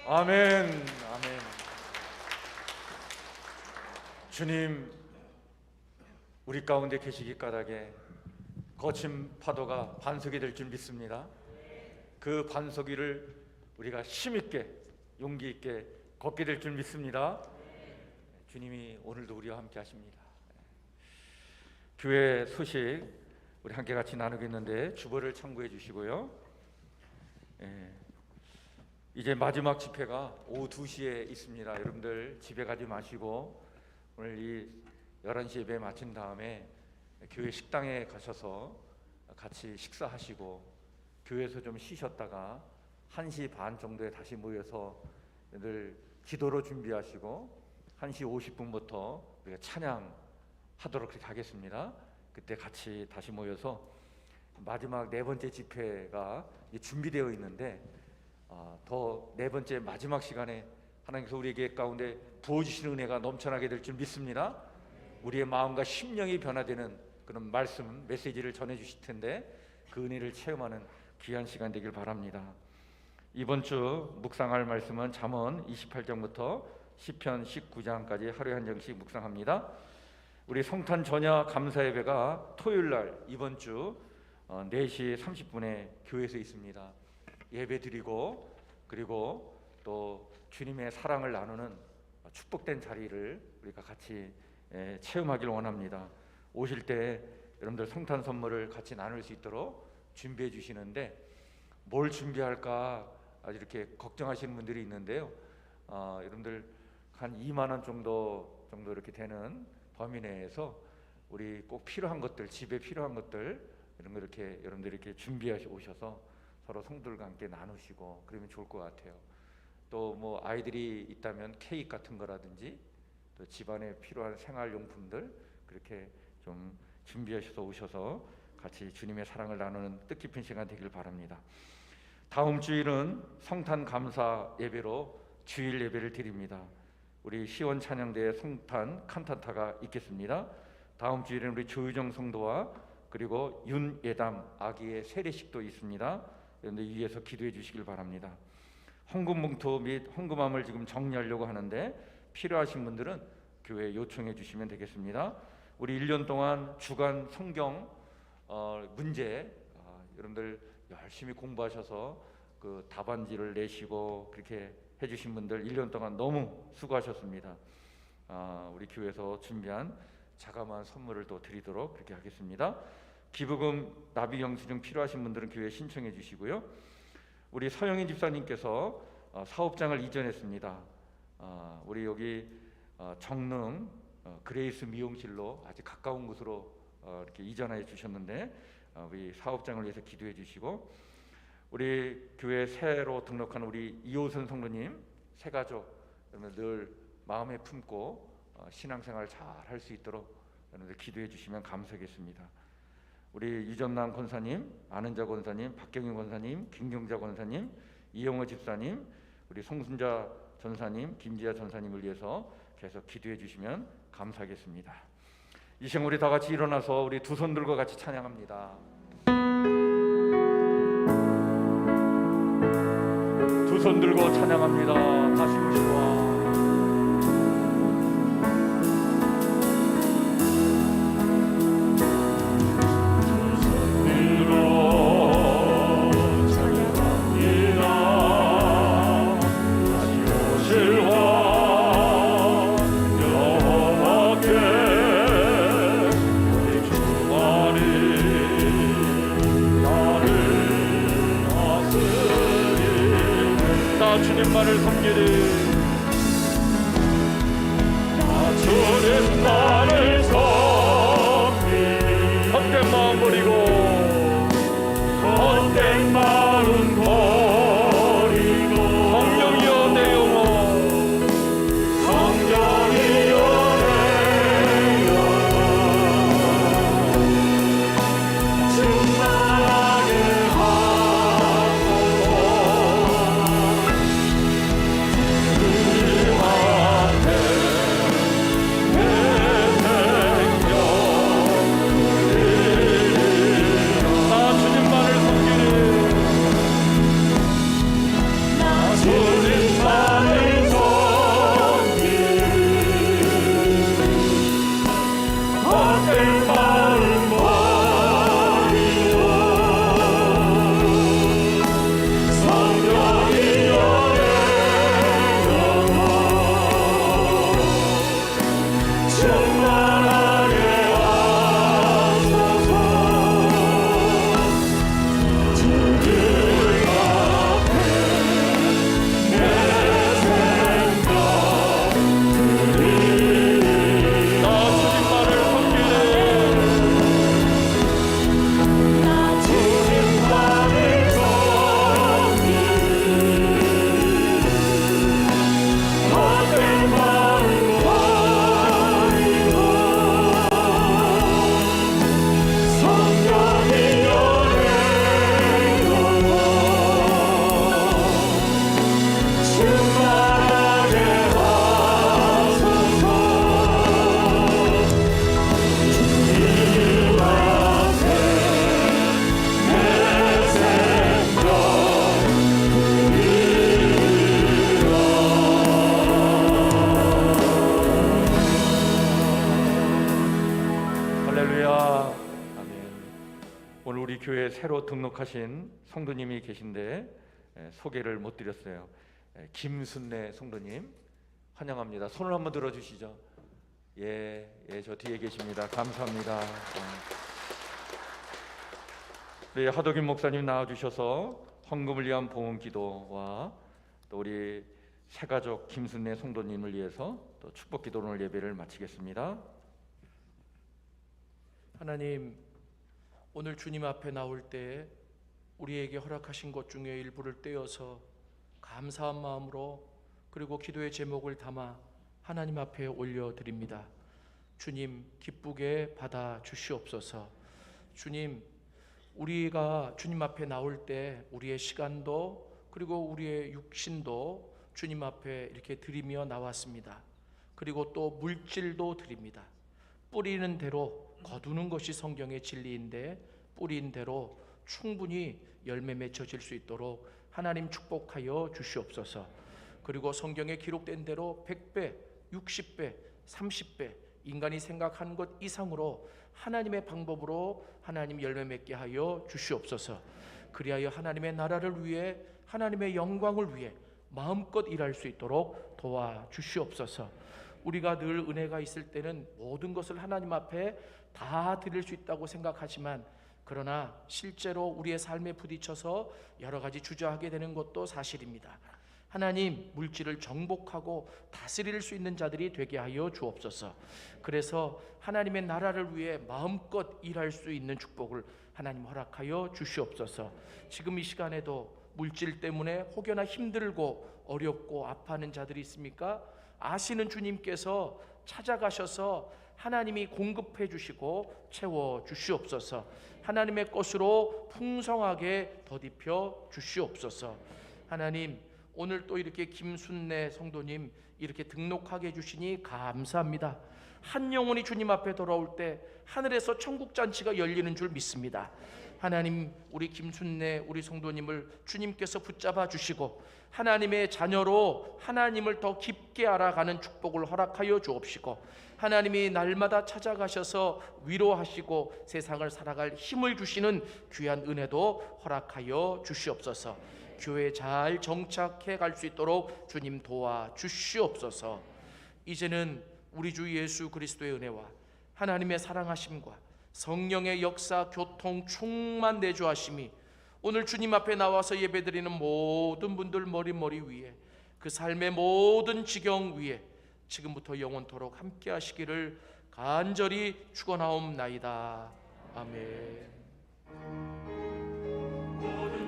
S4: 아멘. 아멘. 주님, 우리 가운데 계시기 까닭에 거친 파도가 반석이 될 줄 믿습니다. 그 반석 위를 우리가 힘있게 용기 있게 걷게 될 줄 믿습니다. 주님이 오늘도 우리와 함께 하십니다. 교회 소식 우리 함께 같이 나누겠는데 주보를 참고해 주시고요. 이제 마지막 집회가 오후 2시에 있습니다. 여러분들 집에 가지 마시고 오늘 이 11시 예배 마친 다음에 교회 식당에 가셔서 같이 식사하시고 교회에서 좀 쉬셨다가 1시 반 정도에 다시 모여서 늘 기도로 준비하시고 1시 50분부터 우리가 찬양하도록 그렇게 하겠습니다. 그때 같이 다시 모여서 마지막 4번째 집회가 준비되어 있는데 더 4번째 마지막 시간에 하나님께서 우리에게 가운데 부어주시는 은혜가 넘쳐나게 될 줄 믿습니다. 우리의 마음과 심령이 변화되는 그런 말씀, 메시지를 전해주실 텐데 그 은혜를 체험하는 귀한 시간 되길 바랍니다. 이번 주 묵상할 말씀은 잠언 28장부터 시편 19장까지 하루에 한 장씩 묵상합니다. 우리 성탄 전야 감사 예배가 토요일날 이번 주 4시 30분에 교회에서 있습니다. 예배 드리고 그리고 또 주님의 사랑을 나누는 축복된 자리를 우리가 같이 체험하기를 원합니다. 오실 때 여러분들 성탄 선물을 같이 나눌 수 있도록 준비해 주시는데 뭘 준비할까 아주 이렇게 걱정하시는 분들이 있는데요. 여러분들 한 2만 원 정도 이렇게 되는 범위 내에서 우리 꼭 필요한 것들, 집에 필요한 것들 이런 거 이렇게 여러분들 이렇게 준비해 오셔서 서로 성도들과 함께 나누시고 그러면 좋을 것 같아요. 또 뭐 아이들이 있다면 케이크 같은 거라든지 또 집안에 필요한 생활용품들 그렇게 좀 준비하셔서 오셔서 같이 주님의 사랑을 나누는 뜻깊은 시간 되길 바랍니다. 다음 주일은 성탄 감사 예배로 주일 예배를 드립니다. 우리 시원 찬양대의 성탄 칸타타가 있겠습니다. 다음 주일은 우리 조유정 성도와 그리고 윤예담 아기의 세례식도 있습니다. 여러분들 위에서 기도해 주시길 바랍니다. 헌금 봉투 및 헌금함을 지금 정리하려고 하는데 필요하신 분들은 교회에 요청해 주시면 되겠습니다. 우리 1년 동안 주간 성경 문제 여러분들 열심히 공부하셔서 그 답안지를 내시고 그렇게 해주신 분들 1년 동안 너무 수고하셨습니다. 우리 교회에서 준비한 자그마한 선물을 또 드리도록 그렇게 하겠습니다. 기부금 나비 영수증 필요하신 분들은 교회에 신청해 주시고요. 우리 서영인 집사님께서 사업장을 이전했습니다. 우리 여기 정릉 그레이스 미용실로 아주 가까운 곳으로 이렇게 이전해 주셨는데 우리 사업장을 위해서 기도해 주시고 우리 교회 새로 등록한 우리 이호선 성도님 새 가족 여러분 늘 마음에 품고 신앙생활 잘 할 수 있도록 여러분들 기도해 주시면 감사하겠습니다. 우리 유전남 권사님, 아는자 권사님, 박경윤 권사님, 김경자 권사님, 이영호 집사님, 우리 송순자 전사님, 김지아 전사님을 위해서 계속 기도해 주시면 감사하겠습니다. 이 시간 우리 다 같이 일어나서 우리 두 손 들고 같이 찬양합니다. 두 손 들고 찬양합니다. 다시 오시와 주님만을 섬기리 교회 새로 등록하신 성도님이 계신데 소개를 못 드렸어요. 김순례 성도님 환영합니다. 손을 한번 들어주시죠. 예, 저 뒤에 계십니다. 감사합니다. 우리 하덕인 목사님 나와주셔서 헌금을 위한 봉헌 기도와 또 우리 새가족 김순례 성도님을 위해서 또 축복 기도로 오늘 예배를 마치겠습니다.
S6: 하나님, 오늘 주님 앞에 나올 때 우리에게 허락하신 것 중에 일부를 떼어서 감사한 마음으로 그리고 기도의 제목을 담아 하나님 앞에 올려드립니다. 주님, 기쁘게 받아 주시옵소서. 주님, 우리가 주님 앞에 나올 때 우리의 시간도 그리고 우리의 육신도 주님 앞에 이렇게 드리며 나왔습니다. 그리고 또 물질도 드립니다. 뿌리는 대로 거두는 것이 성경의 진리인데 뿌린 대로 충분히 열매 맺혀질 수 있도록 하나님 축복하여 주시옵소서. 그리고 성경에 기록된 대로 100배, 60배, 30배 인간이 생각하는 것 이상으로 하나님의 방법으로 하나님 열매 맺게 하여 주시옵소서. 그리하여 하나님의 나라를 위해 하나님의 영광을 위해 마음껏 일할 수 있도록 도와주시옵소서. 우리가 늘 은혜가 있을 때는 모든 것을 하나님 앞에 다 드릴 수 있다고 생각하지만 그러나 실제로 우리의 삶에 부딪혀서 여러 가지 주저하게 되는 것도 사실입니다. 하나님, 물질을 정복하고 다스릴 수 있는 자들이 되게 하여 주옵소서. 그래서 하나님의 나라를 위해 마음껏 일할 수 있는 축복을 하나님 허락하여 주시옵소서. 지금 이 시간에도 물질 때문에 혹여나 힘들고 어렵고 아파하는 자들이 있습니까? 아시는 주님께서 찾아가셔서 하나님이 공급해 주시고 채워 주시옵소서. 하나님의 것으로 풍성하게 덧입혀 주시옵소서. 하나님, 오늘 또 이렇게 김순례 성도님 이렇게 등록하게 해주시니 감사합니다. 한 영혼이 주님 앞에 돌아올 때 하늘에서 천국 잔치가 열리는 줄 믿습니다. 하나님, 우리 김순례 우리 성도님을 주님께서 붙잡아 주시고 하나님의 자녀로 하나님을 더 깊게 알아가는 축복을 허락하여 주옵시고 하나님이 날마다 찾아가셔서 위로하시고 세상을 살아갈 힘을 주시는 귀한 은혜도 허락하여 주시옵소서. 교회 잘 정착해 갈 수 있도록 주님 도와 주시옵소서. 이제는 우리 주 예수 그리스도의 은혜와 하나님의 사랑하심과 성령의 역사, 교통, 충만 내주하심이 오늘 주님 앞에 나와서 예배드리는 모든 분들 머리 위에 그 삶의 모든 지경 위에 지금부터 영원토록 함께 하시기를 간절히 축원하옵나이다. 아멘.
S2: 모든